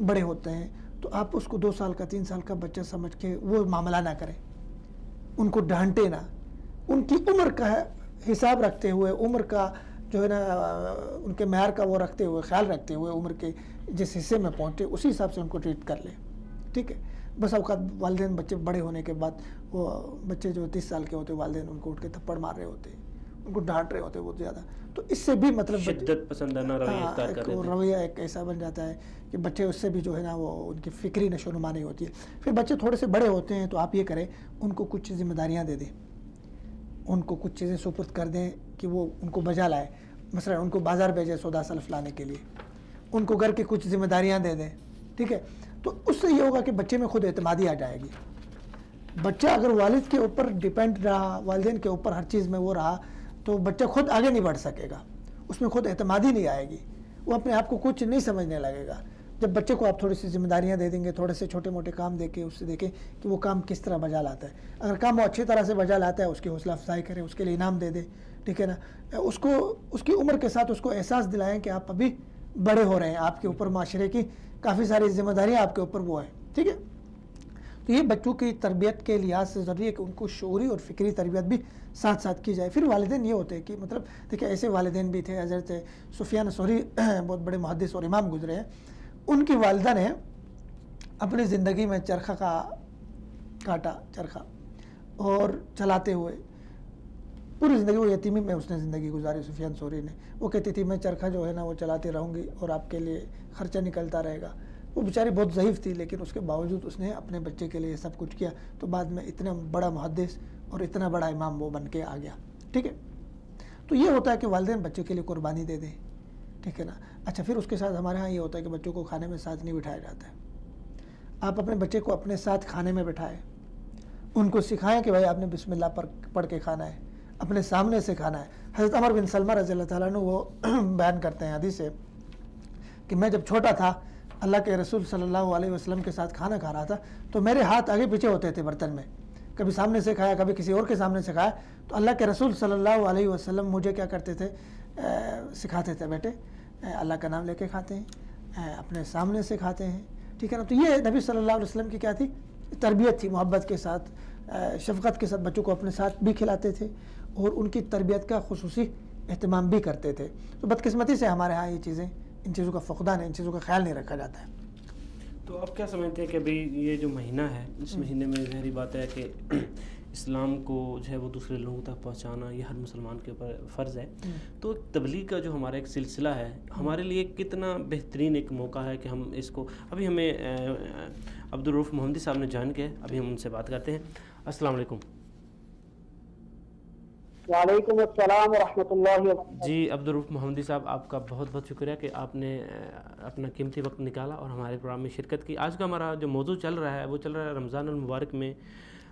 بڑے ہوتے ہیں، تو آپ اس کو 2 سال کا 3 سال کا بچہ سمجھ کے وہ معاملہ نہ کریں، ان کو ڈانٹے نہ. ان کی عمر کا حساب رکھتے ہوئے، عمر کا جو ہے نا ان کے معیار کا وہ رکھتے ہوئے، خیال رکھتے ہوئے، عمر کے جس حصے میں پہنچے اسی حساب سے ان کو ٹریٹ کر لیں، ٹھیک ہے. بس اوقات والدین بچے بڑے ہونے کے بعد، وہ بچے جو 30 سال کے ہوتے، والدین ان کو اٹھ کے تھپڑ مار رہے ہوتے، ان کو ڈانٹ رہے ہوتے بہت زیادہ. تو اس سے بھی مطلب شدت پسندانہ رویہ ایک ایسا بن جاتا ہے کہ بچے اس سے بھی جو ہے نا وہ ان کی فکری نشو نما نہیں ہوتی ہے. پھر بچے تھوڑے سے بڑے ہوتے ہیں تو آپ یہ کریں، ان کو کچھ ذمہ داریاں دے دیں، ان کو کچھ چیزیں سپرد کر دیں کہ وہ ان کو بجا لائے. مثلا ان کو بازار بھیجے سودا سلف لانے کے لیے، ان کو گھر کی کچھ ذمہ داریاں دے دیں، ٹھیک ہے. تو اس سے یہ ہوگا کہ بچے میں خود اعتمادی آ جائے گی. بچہ اگر والد کے اوپر ڈیپینڈ رہا، والدین کے اوپر ہر چیز میں وہ رہا، تو بچہ خود آگے نہیں بڑھ سکے گا، اس میں خود اعتمادی نہیں آئے گی، وہ اپنے آپ کو کچھ نہیں سمجھنے لگے گا. جب بچے کو آپ تھوڑی سی ذمہ داریاں دے دیں گے، تھوڑے سے چھوٹے موٹے کام دے کے اس سے دیکھیں کہ وہ کام کس طرح بجا لاتا ہے. اگر کام وہ اچھی طرح سے بجا لاتا ہے اس کی حوصلہ افزائی کریں، اس کے لیے انعام دے دیں، ٹھیک ہے نا. اس کو اس کی عمر کے ساتھ اس کو احساس دلائیں کہ آپ ابھی بڑے ہو رہے ہیں، آپ کے اوپر معاشرے کی کافی ساری ذمہ داریاں آپ کے اوپر وہ ہیں، ٹھیک ہے. تو یہ بچوں کی تربیت کے لحاظ سے ضروری ہے کہ ان کو شعوری اور فکری تربیت بھی ساتھ ساتھ کی جائے. پھر والدین یہ ہوتے ہیں کہ مطلب دیکھیں ایسے والدین بھی تھے، حضرت سفیان ثوری بہت بڑے محدث اور امام گزرے ہیں. ان کی والدہ نے اپنی زندگی میں چرخہ کاٹا چرخہ، اور چلاتے ہوئے پوری زندگی وہ یتیمی میں اس نے زندگی گزاری. سفیان ثوری نے وہ کہتی تھی میں چرخہ جو ہے نا وہ چلاتی رہوں گی اور آپ کے لیے خرچہ نکلتا رہے گا. وہ بیچاری بہت ضعیف تھی لیکن اس کے باوجود اس نے اپنے بچے کے لیے سب کچھ کیا، تو بعد میں اتنا بڑا محدث اور اتنا بڑا امام وہ بن کے آ گیا، ٹھیک ہے. تو یہ ہوتا ہے کہ والدین بچے کے لیے قربانی دے دیں، ٹھیک ہے نا. اچھا پھر اس کے ساتھ ہمارے ہاں یہ ہوتا ہے کہ بچوں کو کھانے میں ساتھ نہیں بٹھایا جاتا ہے. آپ اپنے بچے کو اپنے ساتھ کھانے میں بٹھائیں، ان کو سکھائیں کہ بھائی آپ نے بسم اللہ پڑھ کے کھانا ہے، اپنے سامنے سے کھانا ہے. حضرت عمر بن سلمہ رضی اللہ تعالیٰ عنہ وہ بیان کرتے ہیں حدیث سے کہ میں جب چھوٹا تھا اللہ کے رسول صلی اللہ علیہ وسلم کے ساتھ کھانا کھا رہا تھا تو میرے ہاتھ آگے پیچھے ہوتے تھے برتن میں، کبھی سامنے سے کھایا کبھی کسی اور کے سامنے سے کھایا. تو اللہ کے رسول صلی اللہ علیہ وسلم مجھے کیا کرتے تھے، سکھاتے تھے بیٹے اللہ کا نام لے کے کھاتے ہیں، اپنے سامنے سے کھاتے ہیں، ٹھیک ہے نا. تو یہ نبی صلی اللہ علیہ وسلم کی کیا تھی، تربیت تھی. محبت کے ساتھ شفقت کے ساتھ بچوں کو اپنے ساتھ بھی کھلاتے تھے اور ان کی تربیت کا خصوصی اہتمام بھی کرتے تھے. تو بدقسمتی سے ہمارے ہاں یہ چیزیں، ان چیزوں کا فقدان ہے، ان چیزوں کا خیال نہیں رکھا جاتا ہے. تو آپ کیا سمجھتے ہیں کہ بھئی یہ جو مہینہ ہے اس مہینے میں ظاہری بات ہے کہ اسلام کو جو ہے وہ دوسرے لوگوں تک پہنچانا یہ ہر مسلمان کے اوپر فرض ہے. تو تبلیغ کا جو ہمارا ایک سلسلہ ہے ہمارے لیے کتنا بہترین ایک موقع ہے کہ ہم اس کو، ابھی ہمیں عبدالرؤف محمدی صاحب نے جوائن کیا، ابھی ہم ان سے بات کرتے ہیں. السلام علیکم. وعلیکم السلام ورحمۃ اللہ وبرکاتہ. جی عبدالرؤف محمدی صاحب، آپ کا بہت بہت شکریہ کہ آپ نے اپنا قیمتی وقت نکالا اور ہمارے پروگرام میں شرکت کی. آج کا ہمارا جو موضوع چل رہا ہے وہ چل رہا ہے رمضان المبارک میں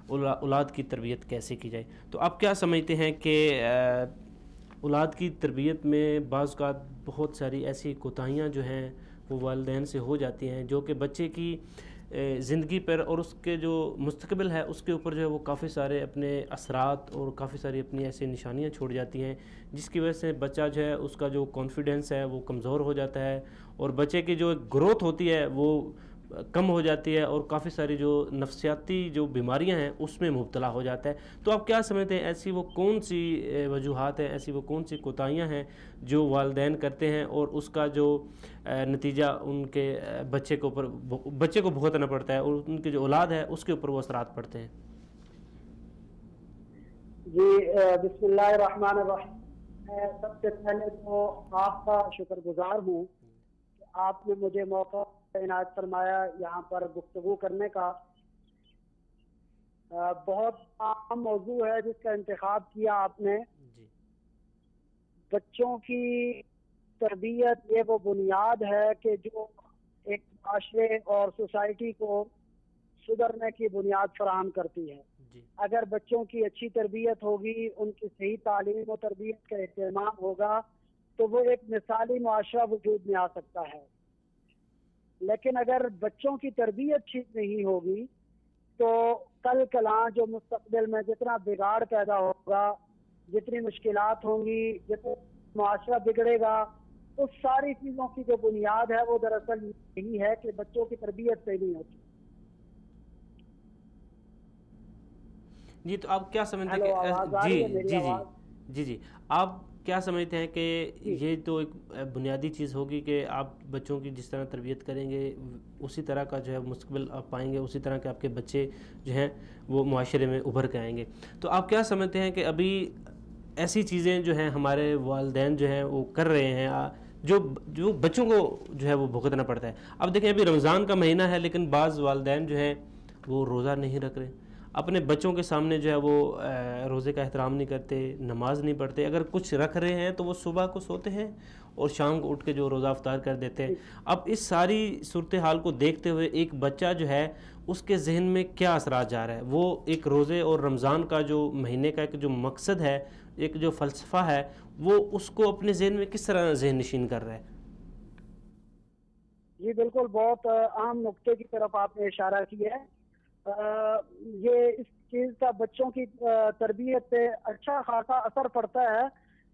اولاد کی تربیت کیسے کی جائے. تو آپ کیا سمجھتے ہیں کہ اولاد کی تربیت میں بعض اوقات بہت ساری ایسی کوتاہیاں جو ہیں وہ والدین سے ہو جاتی ہیں جو کہ بچے کی زندگی پر اور اس کے جو مستقبل ہے اس کے اوپر جو ہے وہ کافی سارے اپنے اثرات اور کافی ساری اپنی ایسی نشانیاں چھوڑ جاتی ہیں، جس کی وجہ سے بچہ جو ہے اس کا جو کانفیڈنس ہے وہ کمزور ہو جاتا ہے اور بچے کی جو گروتھ ہوتی ہے وہ کم ہو جاتی ہے اور کافی ساری جو نفسیاتی جو بیماریاں ہیں اس میں مبتلا ہو جاتا ہے. تو آپ کیا سمجھتے ہیں ایسی وہ کون سی وجوہات ہیں، ایسی وہ کون سی کوتاہیاں ہیں جو والدین کرتے ہیں اور اس کا جو نتیجہ ان کے بچے کے اوپر بچے کو بھگتنا پڑتا ہے اور ان کی جو اولاد ہے اس کے اوپر وہ اثرات پڑتے ہیں؟ جی بسم اللہ الرحمن الرحیم. میں سب سے پہلے تو آپ کا شکر گزار ہوں کہ آپ نے مجھے موقع عنایت فرمایا یہاں پر گفتگو کرنے کا. بہت اہم موضوع ہے جس کا انتخاب کیا آپ نے. بچوں کی تربیت یہ وہ بنیاد ہے کہ جو ایک معاشرے اور سوسائٹی کو سدھرنے کی بنیاد فراہم کرتی ہے. اگر بچوں کی اچھی تربیت ہوگی، ان کی صحیح تعلیم و تربیت کا اہتمام ہوگا تو وہ ایک مثالی معاشرہ وجود میں آ سکتا ہے. لیکن اگر بچوں کی تربیت ٹھیک نہیں ہوگی تو کل کلاں جو مستقبل میں جتنا بگاڑ پیدا ہوگا، جتنی مشکلات ہوں گی، جتنا معاشرہ بگڑے گا، اس ساری چیزوں کی جو بنیاد ہے وہ دراصل یہی ہے کہ بچوں کی تربیت صحیح نہیں ہوتی. جی تو آپ کیا سمجھتے ہیں جی آپ کیا سمجھتے ہیں کہ یہ تو ایک بنیادی چیز ہوگی کہ آپ بچوں کی جس طرح تربیت کریں گے اسی طرح کا جو ہے مستقبل آپ پائیں گے، اسی طرح کے آپ کے بچے جو ہیں وہ معاشرے میں ابھر کے آئیں گے. تو آپ کیا سمجھتے ہیں کہ ابھی ایسی چیزیں جو ہیں ہمارے والدین جو ہیں وہ کر رہے ہیں جو بچوں کو جو ہے وہ بھگتنا پڑتا ہے؟ اب دیکھیں ابھی رمضان کا مہینہ ہے لیکن بعض والدین جو ہیں وہ روزہ نہیں رکھ رہے، اپنے بچوں کے سامنے جو ہے وہ روزے کا احترام نہیں کرتے، نماز نہیں پڑھتے. اگر کچھ رکھ رہے ہیں تو وہ صبح کو سوتے ہیں اور شام کو اٹھ کے جو روزہ افطار کر دیتے ہیں. اب اس ساری صورتحال کو دیکھتے ہوئے ایک بچہ جو ہے اس کے ذہن میں کیا اثرات جا رہا ہے؟ وہ ایک روزے اور رمضان کا جو مہینے کا ایک جو مقصد ہے، ایک جو فلسفہ ہے، وہ اس کو اپنے ذہن میں کس طرح ذہن نشین کر رہا ہے؟ جی بالکل، بہت اہم نقطے کی طرف آپ نے اشارہ کیا ہے. یہ اس چیز کا بچوں کی تربیت پہ اچھا خاصا اثر پڑتا ہے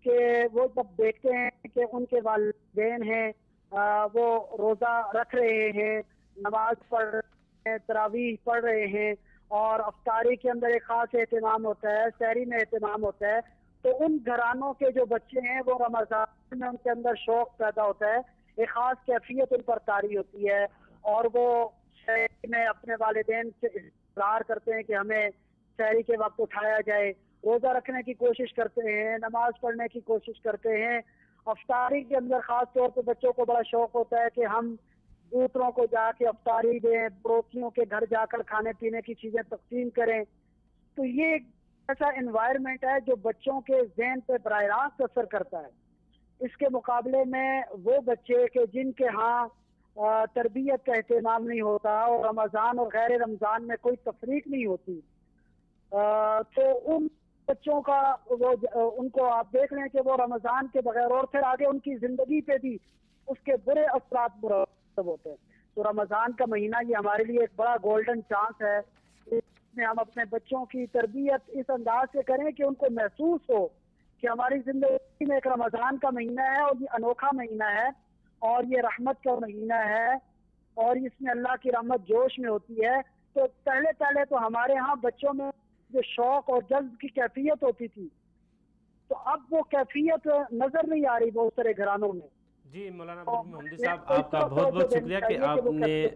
کہ وہ جب دیکھتے ہیں کہ ان کے والدین ہیں وہ روزہ رکھ رہے ہیں، نماز پڑھ رہے ہیں، تراویح پڑھ رہے ہیں، اور افطاری کے اندر ایک خاص اہتمام ہوتا ہے، سحری میں اہتمام ہوتا ہے، تو ان گھرانوں کے جو بچے ہیں وہ رمضان میں ان کے اندر شوق پیدا ہوتا ہے، ایک خاص کیفیت ان پر طاری ہوتی ہے، اور وہ سحری میں اپنے والدین سے اصرار کرتے ہیں کہ ہمیں سحری کے وقت اٹھایا جائے، روزہ رکھنے کی کوشش کرتے ہیں، نماز پڑھنے کی کوشش کرتے ہیں. افطاری کے اندر خاص طور پہ بچوں کو بڑا شوق ہوتا ہے کہ ہم دوسروں کو جا کے افطاری دیں، پڑوسیوں کے گھر جا کر کھانے پینے کی چیزیں تقسیم کریں. تو یہ ایک ایسا انوائرمنٹ ہے جو بچوں کے ذہن پہ براہ راست اثر کرتا ہے. اس کے مقابلے میں وہ بچے کہ جن کے ہاں تربیت کا اہتمام نہیں ہوتا اور رمضان اور غیر رمضان میں کوئی تفریق نہیں ہوتی، تو ان بچوں کا ان کو آپ دیکھ لیں کہ وہ رمضان کے بغیر اور پھر آگے ان کی زندگی پہ بھی اس کے برے اثرات مرتب ہوتے ہیں. تو رمضان کا مہینہ یہ ہمارے لیے ایک بڑا گولڈن چانس ہے، اس میں ہم اپنے بچوں کی تربیت اس انداز سے کریں کہ ان کو محسوس ہو کہ ہماری زندگی میں ایک رمضان کا مہینہ ہے اور یہ انوکھا مہینہ ہے اور یہ رحمت کا مہینہ ہے اور اس میں اللہ کی رحمت جوش میں ہوتی ہے. تو پہلے تو ہمارے ہاں بچوں میں جو شوق اور جذب کی کیفیت ہوتی تھی، تو اب وہ کیفیت نظر نہیں آ رہی بہت سارے گھرانوں میں. جی مولانا محمدی صاحب، آپ کا بہت بہت شکریہ کہ آپ نے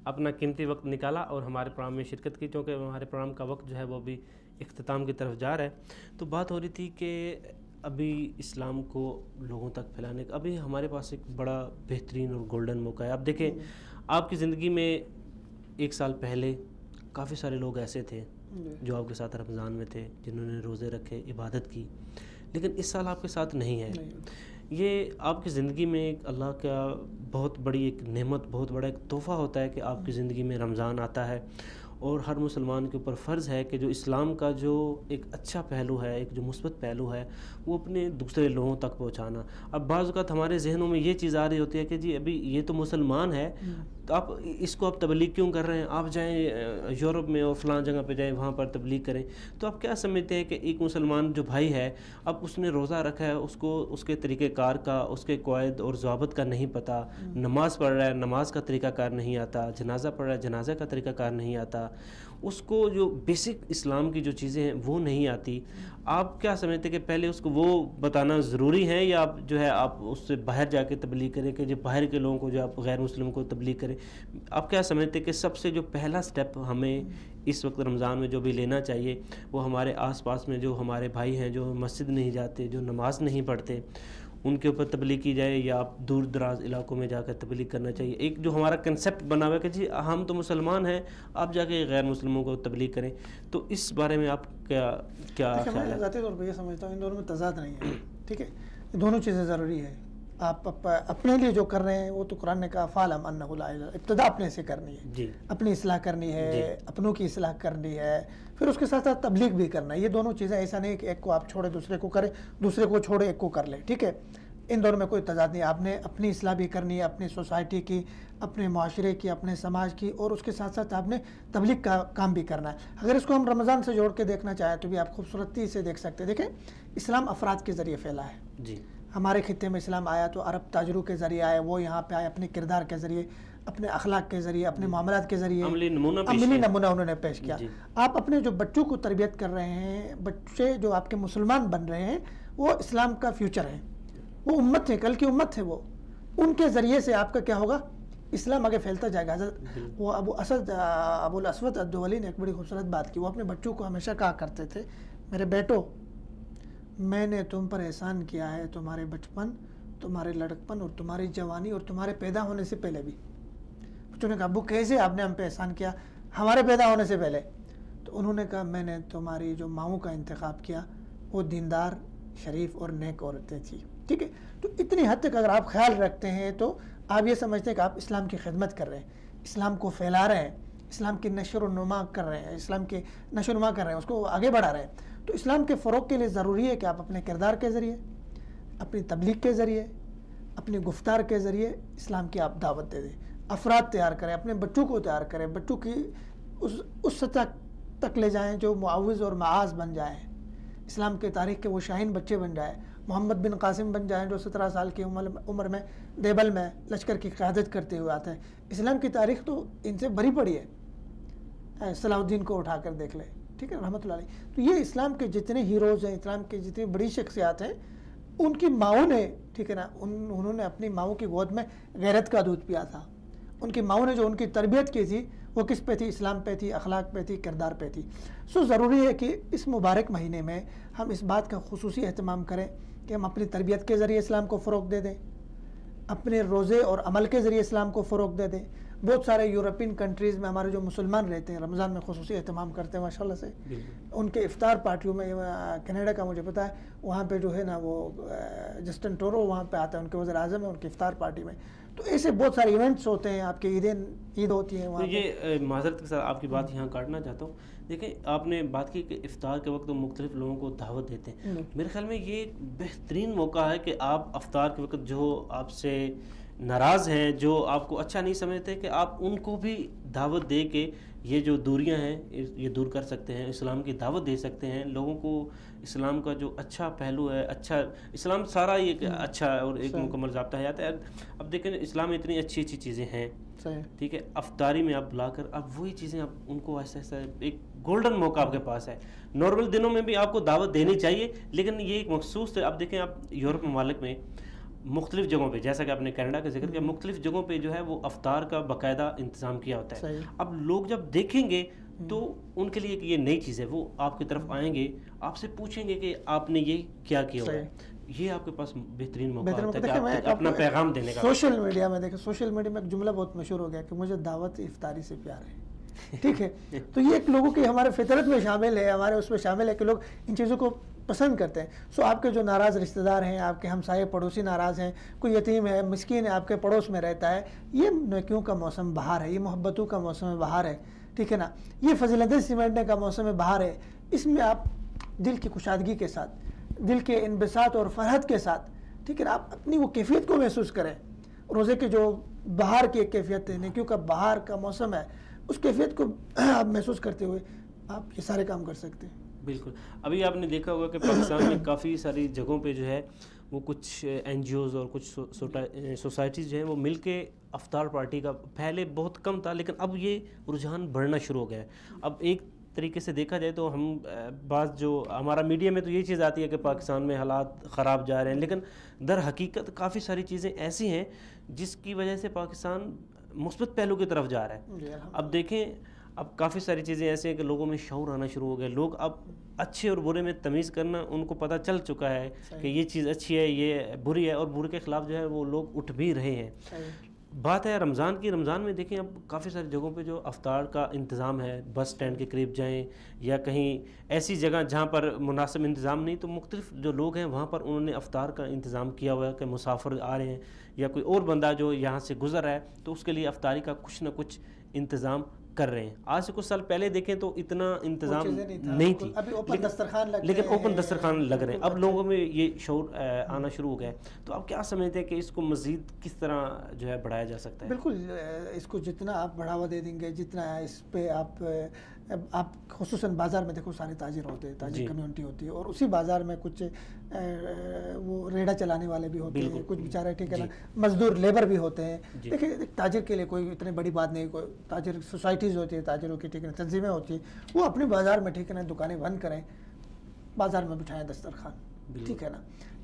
اپنا قیمتی وقت نکالا اور ہمارے پروگرام میں شرکت کی، چونکہ ہمارے پروگرام کا وقت جو ہے وہ بھی اختتام کی طرف جا رہا ہے. تو بات ہو رہی تھی کہ ابھی اسلام کو لوگوں تک پھیلانے کا ابھی ہمارے پاس ایک بڑا بہترین اور گولڈن موقع ہے. اب دیکھیں، آپ کی زندگی میں ایک سال پہلے کافی سارے لوگ ایسے تھے جو آپ کے ساتھ رمضان میں تھے، جنہوں نے روزے رکھے، عبادت کی، لیکن اس سال آپ کے ساتھ نہیں ہے. یہ آپ کی زندگی میں ایک اللہ کا بہت بڑی ایک نعمت، بہت بڑا ایک تحفہ ہوتا ہے کہ آپ کی زندگی میں رمضان آتا ہے، اور ہر مسلمان کے اوپر فرض ہے کہ جو اسلام کا جو ایک اچھا پہلو ہے، ایک جو مثبت پہلو ہے، وہ اپنے دوسرے لوگوں تک پہنچانا. اب بعض اوقات ہمارے ذہنوں میں یہ چیز آ رہی ہوتی ہے کہ جی ابھی یہ تو مسلمان ہے، تو آپ اس کو تبلیغ کیوں کر رہے ہیں؟ آپ جائیں یورپ میں اور فلاں جگہ پہ جائیں، وہاں پر تبلیغ کریں. تو آپ کیا سمجھتے ہیں کہ ایک مسلمان جو بھائی ہے، اب اس نے روزہ رکھا ہے، اس کو اس کے طریقہ کار کا، اس کے قواعد اور ضوابط کا نہیں پتہ، نماز پڑھ رہا ہے، نماز کا طریقہ کار نہیں آتا، جنازہ پڑھ رہا ہے، جنازہ کا طریقہ کار نہیں آتا، اس کو جو بیسک اسلام کی جو چیزیں ہیں وہ نہیں آتی. آپ کیا سمجھتے ہیں کہ پہلے اس کو وہ بتانا ضروری ہے، یا آپ جو ہے آپ اس سے باہر جا کے تبلیغ کریں کہ جو باہر کے لوگوں کو، جو آپ غیر مسلم کو تبلیغ کریں؟ آپ کیا سمجھتے ہیں کہ سب سے جو پہلا سٹیپ ہمیں اس وقت رمضان میں جو بھی لینا چاہیے، وہ ہمارے آس پاس میں جو ہمارے بھائی ہیں جو مسجد نہیں جاتے، جو نماز نہیں پڑھتے، ان کے اوپر تبلیغ کی جائے، یا آپ دور دراز علاقوں میں جا کر تبلیغ کرنا چاہیے؟ ایک جو ہمارا کنسیپٹ بنا ہوا ہے کہ جی ہم تو مسلمان ہیں، آپ جا کے غیر مسلموں کو تبلیغ کریں، تو اس بارے میں آپ کیا خیال ہے؟ میں ذاتی طور پہ یہ سمجھتا ہوں ان دونوں میں تضاد نہیں ہے. ٹھیک ہے، دونوں چیزیں ضروری ہے. آپ اپنے لیے جو کر رہے ہیں وہ تو قرآن نے کہا فَاعْلَمْ أَنَّهُ لَا إِلَٰهَ إِلَّا، ابتدا اپنے سے کرنی ہے، جی اپنی اصلاح کرنی ہے، اپنوں کی اصلاح کرنی ہے، پھر اس کے ساتھ ساتھ تبلیغ بھی کرنا ہے. یہ دونوں چیزیں ایسا نہیں کہ ایک کو آپ چھوڑے دوسرے کو کرے، دوسرے کو چھوڑے ایک کو کر لے. ٹھیک ہے، ان دونوں میں کوئی تضاد نہیں. آپ نے اپنی اصلاح بھی کرنی ہے، اپنی سوسائٹی کی، اپنے معاشرے کی، اپنے سماج کی، اور اس کے ساتھ ساتھ آپ نے تبلیغ کا کام بھی کرنا ہے. اگر اس کو ہم رمضان سے جوڑ کے دیکھنا چاہیں تو بھی آپ خوبصورتی سے دیکھ سکتے ہیں. دیکھیں، اسلام افراد کے ذریعے پھیلا ہے. جی، ہمارے خطے میں اسلام آیا تو عرب تاجروں کے ذریعے آیا، وہ یہاں پہ آئے اپنے کردار کے ذریعے، اپنے اخلاق کے ذریعے، اپنے معاملات کے ذریعے عملی نمونہ انہوں نے پیش کیا. آپ اپنے جو بچوں کو تربیت کر رہے ہیں، بچے جو آپ کے مسلمان بن رہے ہیں، وہ اسلام کا فیوچر ہے، وہ امت ہے، کل کی امت ہے. وہ ان کے ذریعے سے آپ کا کیا ہوگا؟ اسلام آگے پھیلتا جائے گا. وہ ابو الاسود الدولی نے ایک بڑی خوبصورت بات کی. وہ اپنے بچوں کو ہمیشہ کہا کرتے تھے، میرے بیٹو، میں نے تم پر احسان کیا ہے تمہارے بچپن، تمہارے لڑکپن اور تمہاری جوانی اور تمہارے پیدا ہونے سے پہلے بھی. بچوں نے کہا ابو کیسے آپ نے ہم پہ احسان کیا ہمارے پیدا ہونے سے پہلے؟ تو انہوں نے کہا میں نے تمہاری جو ماؤں کا انتخاب کیا وہ دیندار، شریف اور نیک عورتیں تھیں. ٹھیک ہے، تو اتنی حد تک اگر آپ خیال رکھتے ہیں تو آپ یہ سمجھتے ہیں کہ آپ اسلام کی خدمت کر رہے ہیں، اسلام کو پھیلا رہے ہیں، اسلام کی نشر و نما کر رہے ہیں، اسلام کی نشر و نما کر رہے ہیں، اس کو آگے بڑھا رہے ہیں. تو اسلام کے فروغ کے لیے ضروری ہے کہ آپ اپنے کردار کے ذریعے، اپنی تبلیغ کے ذریعے، اپنی گفتار کے ذریعے اسلام کی آپ دعوت دے دیں. افراد تیار کریں، اپنے بچوں کو تیار کریں، بچوں کی اس سطح تک لے جائیں جو معوض اور معاذ بن جائیں، اسلام کے تاریخ کے وہ شاہین بچے بن جائیں، محمد بن قاسم بن جائیں جو 17 سال کی عمر میں دیبل میں لشکر کی قیادت کرتے ہوئے آتے ہیں۔ اسلام کی تاریخ تو ان سے بھری پڑی ہے، صلاح الدین کو اٹھا کر دیکھ لیں، ٹھیک ہے رحمۃ اللہ علیہ۔ تو یہ اسلام کے جتنے ہیروز ہیں، اسلام کے جتنی بڑی شخصیات ہیں، ان کی ماؤں نے، ٹھیک ہے نا، انہوں نے اپنی ماؤں کی گود میں غیرت کا دودھ پیا تھا۔ ان کی ماؤں نے جو ان کی تربیت کی تھی وہ کس پہ تھی؟ اسلام پہ تھی، اخلاق پہ تھی، کردار پہ تھی۔ ضروری ہے کہ اس مبارک مہینے میں ہم اس بات کا خصوصی اہتمام کریں کہ ہم اپنی تربیت کے ذریعے اسلام کو فروغ دے دیں، اپنے روزے اور عمل کے ذریعے اسلام کو فروغ دے دیں۔ بہت سارے یورپین کنٹریز میں ہمارے جو مسلمان رہتے ہیں رمضان میں خصوصی اہتمام کرتے ہیں ماشاءاللہ سے، ان کے افطار پارٹیوں میں، کینیڈا کا مجھے پتا ہے وہاں پہ جو ہے نا وہ جسٹن ٹورو وہاں پہ آتا ہے، ان کے وزیر اعظم ہے، ان کی افطار پارٹی میں۔ تو ایسے بہت سارے ایونٹس ہوتے ہیں، آپ کے عید ہوتی ہیں وہاں۔ یہ معذرت کے ساتھ آپ کی بات یہاں کاٹنا چاہتا ہوں، دیکھیں آپ نے بات کی کہ افطار کے وقت مختلف لوگوں کو دعوت دیتے ہیں، میرے خیال میں یہ ایک بہترین موقع ہے کہ آپ افطار کے وقت جو آپ سے ناراض ہیں، جو آپ کو اچھا نہیں سمجھتے، کہ آپ ان کو بھی دعوت دے کے یہ جو دوریاں ہیں یہ دور کر سکتے ہیں، اسلام کی دعوت دے سکتے ہیں لوگوں کو، اسلام کا جو اچھا پہلو ہے، اچھا اسلام سارا یہ اچھا اور ایک مکمل ضابطہ حیات ہے۔ اب دیکھیں اسلام میں اتنی اچھی اچھی چیزیں ہیں، ٹھیک ہے، افطاری میں آپ لا کر اب وہی چیزیں آپ ان کو ایسا ایسا ایک گولڈن موقع آپ کے پاس ہے۔ نارمل دنوں میں بھی آپ کو دعوت دینی چاہیے، لیکن یہ ایک مخصوص ہے۔ اب دیکھیں آپ یورپ ممالک میں مختلف جگہوں پہ، جیسا کہ آپ نے کینیڈا کا ذکر کیا، مختلف جگہوں پہ جو ہے وہ افطار کا باقاعدہ انتظام کیا ہوتا ہے۔ اب لوگ جب دیکھیں گے تو ان کے لیے کہ یہ نئی چیز ہے، وہ آپ کی طرف آئیں گے، آپ سے پوچھیں گے کہ آپ نے یہ کیا کیا ہوا ہے۔ یہ آپ کے پاس بہترین موقع ہوتا ہے کہ آپ اپنا پیغام دینے کا۔ سوشل میڈیا میں دیکھیں، سوشل میڈیا میں ایک جملہ بہت مشہور ہو گیا کہ مجھے دعوت افطاری سے پیار ہے، ٹھیک ہے۔ تو یہ ایک لوگوں کی ہمارے فطرت میں شامل ہے، ہمارے اس میں شامل ہے کہ لوگ ان چیزوں کو پسند کرتے ہیں۔ آپ کے جو ناراض رشتہ دار ہیں، آپ کے ہمسائے پڑوسی ناراض ہیں، کوئی یتیم ہے، مسکین ہے، آپ کے پڑوس میں رہتا ہے، یہ نیکیوں کا موسم بہار ہے، یہ محبتوں کا موسم بہار ہے، ٹھیک ہے نا، یہ فضیلتیں سمیٹنے کا موسم بہار ہے۔ اس میں آپ دل کی کشادگی کے ساتھ، دل کے انبساط اور فرحت کے ساتھ، ٹھیک ہے نا، آپ اپنی وہ کیفیت کو محسوس کریں۔ روزے کے جو بہار کی ایک کیفیت ہے، نیکیوں کا بہار کا موسم ہے، اس کیفیت کو آپ محسوس کرتے ہوئے آپ یہ سارے کام کر سکتے ہیں۔ بالکل۔ ابھی آپ نے دیکھا ہوگا کہ پاکستان میں کافی ساری جگہوں پہ جو ہے وہ کچھ این جی اوز اور کچھ سوسائٹیز جو ہیں وہ مل کے افطار پارٹی کا، پہلے بہت کم تھا لیکن اب یہ رجحان بڑھنا شروع ہو گیا ہے۔ اب ایک طریقے سے دیکھا جائے تو ہم بعض جو ہمارا میڈیا میں تو یہ چیز آتی ہے کہ پاکستان میں حالات خراب جا رہے ہیں، لیکن در حقیقت کافی ساری چیزیں ایسی ہیں جس کی وجہ سے پاکستان مثبت پہلو کی طرف جا رہا ہے۔ اب دیکھیں اب کافی ساری چیزیں ایسے ہیں کہ لوگوں میں شعور آنا شروع ہو گیا، لوگ اب اچھے اور برے میں تمیز کرنا ان کو پتہ چل چکا ہے کہ یہ چیز اچھی ہے، یہ بری ہے، اور برے کے خلاف جو ہے وہ لوگ اٹھ بھی رہے ہیں۔ بات ہے رمضان کی، رمضان میں دیکھیں اب کافی ساری جگہوں پہ جو افطار کا انتظام ہے، بس سٹینڈ کے قریب جائیں یا کہیں ایسی جگہ جہاں پر مناسب انتظام نہیں، تو مختلف جو لوگ ہیں وہاں پر انہوں نے افطار کا انتظام کیا ہوا ہے کہ مسافر آ رہے ہیں یا کوئی اور بندہ جو یہاں سے گزر رہا ہے تو اس کے لیے افطاری کا کچھ نہ کچھ انتظام کر رہے ہیں۔ آج سے کچھ سال پہلے دیکھیں تو اتنا انتظام نہیں تھی، لیکن اوپن دسترخوان لگ رہے ہیں، اب لوگوں میں یہ شعور آنا شروع ہو گیا ہے۔ تو آپ کیا سمجھتے ہیں کہ اس کو مزید کس طرح جو ہے بڑھایا جا سکتا ہے؟ بالکل، اس کو جتنا آپ بڑھاوا دے دیں گے، جتنا اس پہ آپ خصوصاً بازار میں دیکھو سارے تاجر ہوتے ہیں، تاجر کمیونٹی ہوتی ہے، اور اسی بازار میں کچھ وہ ریڑھا چلانے والے بھی ہوتے ہیں، کچھ بیچارے ٹھیک ہے نا مزدور لیبر بھی ہوتے ہیں۔ دیکھیں تاجر کے لیے کوئی اتنی بڑی بات نہیں، کوئی تاجر سوسائٹیز ہوتی ہے، تاجروں کی ٹھیک ہے تنظیمیں ہوتی ہیں، وہ اپنے بازار میں ٹھیک ہے نا دکانیں بند کریں، بازار میں بٹھائیں دسترخوان، ٹھیک ہے نا۔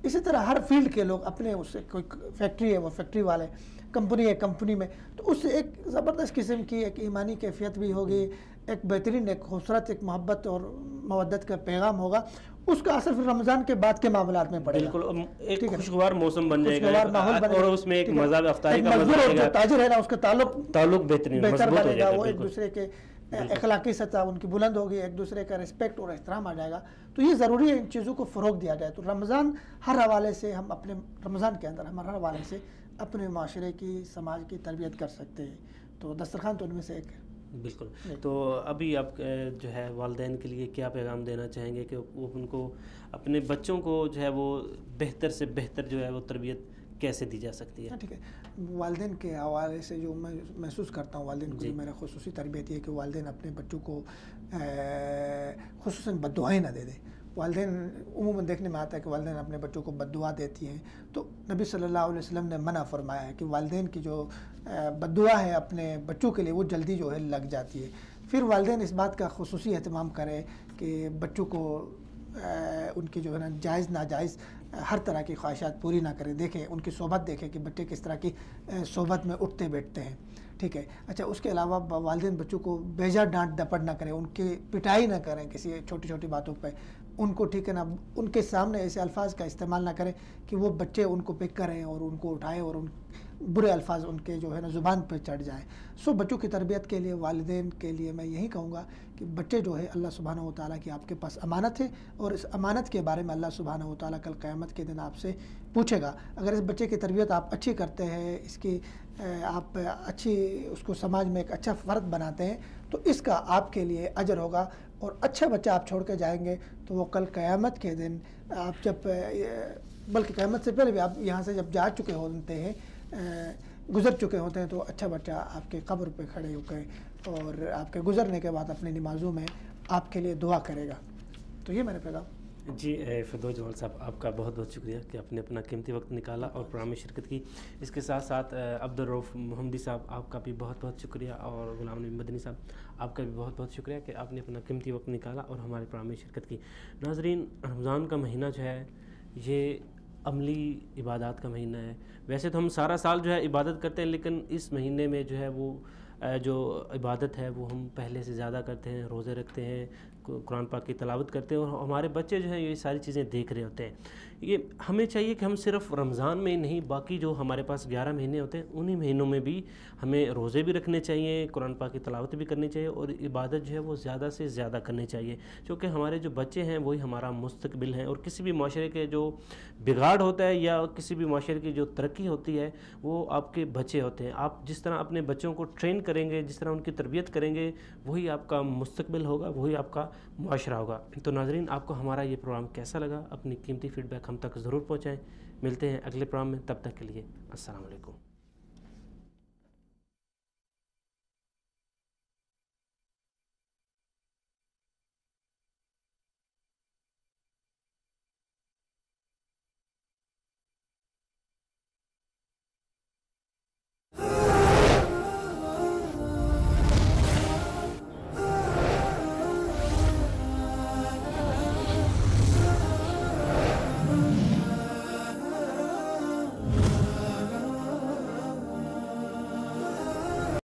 اسی طرح ہر فیلڈ کے لوگ اپنے، اس سے کوئی فیکٹری ہے وہ فیکٹری والے، کمپنی ہے کمپنی میں، تو اس سے ایک زبردست قسم کی ایک ایمانی کیفیت بھی ہوگی، ایک بہترین، ایک خوبصورت، ایک محبت اور مودت کا پیغام ہوگا۔ اس کا اثر پھر رمضان کے بعد کے معاملات میں پڑے گا، بالکل ایک خوشگوار موسم بن جائے گا اور اس میں ایک مزہ افطاری کا مزہ آئے گا، تاجر ہے نا اس کا تعلق بہترین بہتر مضبوط ہو بنے جائے گا، وہ گا، ایک دوسرے کے اخلاقی سطح ان کی بلند ہوگی، ایک دوسرے کا رسپیکٹ اور احترام آ جائے گا۔ تو یہ ضروری ہے ان چیزوں کو فروغ دیا جائے۔ تو رمضان ہر حوالے سے ہم اپنے رمضان کے اندر ہم ہر حوالے سے اپنے معاشرے کی، سماج کی تربیت کر سکتے ہیں، تو دسترخوان تو ان میں سے ایک ہے۔ بالکل۔ تو ابھی آپ جو ہے والدین کے لیے کیا پیغام دینا چاہیں گے کہ وہ ان کو اپنے بچوں کو جو ہے وہ بہتر سے بہتر جو ہے وہ تربیت کیسے دی جا سکتی ہے؟ ٹھیک ہے، والدین کے حوالے سے جو میں محسوس کرتا ہوں والدین کو، میرا خصوصی تربیت یہ ہے کہ والدین اپنے بچوں کو خصوصاً بد دعائیں نہ دے دیں. والدین عموماً دیکھنے میں آتا ہے کہ والدین اپنے بچوں کو بد دعا دیتی ہیں، تو نبی صلی اللہ علیہ وسلم نے منع فرمایا ہے کہ والدین کی جو بد دعا ہے اپنے بچوں کے لیے وہ جلدی جو ہے لگ جاتی ہے. پھر والدین اس بات کا خصوصی اہتمام کریں کہ بچوں کو ان کی جو ہے نا جائز ناجائز ہر طرح کی خواہشات پوری نہ کریں. دیکھیں ان کی صحبت، دیکھیں کہ بچے کس طرح کی صحبت میں اٹھتے بیٹھتے ہیں. ٹھیک ہے. اچھا، اس کے علاوہ والدین بچوں کو بیجا ڈانٹ ڈپٹ نہ کریں، ان کی پٹائی نہ کریں کسی چھوٹی چھوٹی باتوں پہ. ان کو ٹھیک ہے نا، ان کے سامنے ایسے الفاظ کا استعمال نہ کریں کہ وہ بچے ان کو پک کریں اور ان کو اٹھائیں اور ان برے الفاظ ان کے جو ہے نا زبان پہ چڑھ جائیں. بچوں کی تربیت کے لیے والدین کے لیے میں یہی کہوں گا کہ بچے جو ہے اللہ سبحانہ و تعالیٰ کی آپ کے پاس امانت ہے، اور اس امانت کے بارے میں اللہ سبحانہ و تعالیٰ کل قیامت کے دن آپ سے پوچھے گا. اگر اس بچے کی تربیت آپ اچھی کرتے ہیں، اس کی آپ اچھی اس کو سماج میں ایک اچھا فرد بناتے ہیں، تو اس کا آپ کے لیے اجر ہوگا. اور اچھا بچہ آپ چھوڑ کے جائیں گے تو وہ کل قیامت کے دن آپ جب، بلکہ قیامت سے پہلے بھی آپ یہاں سے جب جا چکے ہوتے ہیں، گزر چکے ہوتے ہیں، تو اچھا بچہ آپ کے قبر پہ کھڑے ہو کے اور آپ کے گزرنے کے بعد اپنی نمازوں میں آپ کے لیے دعا کرے گا. تو یہ میرا پیغام. جی فردوس جمال صاحب، آپ کا بہت بہت شکریہ کہ آپ نے اپنا قیمتی وقت نکالا اور پروگرام میں شرکت کی. اس کے ساتھ ساتھ عبدالرؤف محمدی صاحب، آپ کا بھی بہت بہت شکریہ، اور غلام نبی مدنی صاحب، آپ کا بھی بہت بہت شکریہ کہ آپ نے اپنا قیمتی وقت نکالا اور ہمارے پروگرام میں شرکت کی. ناظرین، رمضان کا مہینہ جو ہے یہ عملی عبادات کا مہینہ ہے. ویسے تو ہم سارا سال جو ہے عبادت کرتے ہیں، لیکن اس مہینے میں جو ہے وہ جو عبادت ہے وہ ہم پہلے سے زیادہ کرتے ہیں. روزے رکھتے ہیں، قرآن پاک کی تلاوت کرتے ہیں، اور ہمارے بچے جو ہیں یہ ساری چیزیں دیکھ رہے ہوتے ہیں. یہ ہمیں چاہیے کہ ہم صرف رمضان میں نہیں، باقی جو ہمارے پاس 11 مہینے ہوتے ہیں انہی مہینوں میں بھی ہمیں روزے بھی رکھنے چاہیے، قرآن پاک کی تلاوت بھی کرنی چاہیے، اور عبادت جو ہے وہ زیادہ سے زیادہ کرنی چاہیے. کیونکہ ہمارے جو بچے ہیں وہی ہمارا مستقبل ہیں، اور کسی بھی معاشرے کے جو بگاڑ ہوتا ہے یا کسی بھی معاشرے کی جو ترقی ہوتی ہے وہ آپ کے بچے ہوتے ہیں. آپ جس طرح اپنے بچوں کو ٹرین کریں گے، جس طرح ان کی تربیت کریں گے، وہی آپ کا مستقبل ہوگا، وہی آپ کا معاشرہ ہوگا. تو ناظرین، آپ کو ہمارا یہ پروگرام کیسا لگا؟ اپنی قیمتی فیڈ بیک ہم تک ضرور پہنچائیں. ملتے ہیں اگلے پروگرام میں، تب تک کے لیے السلام علیکم.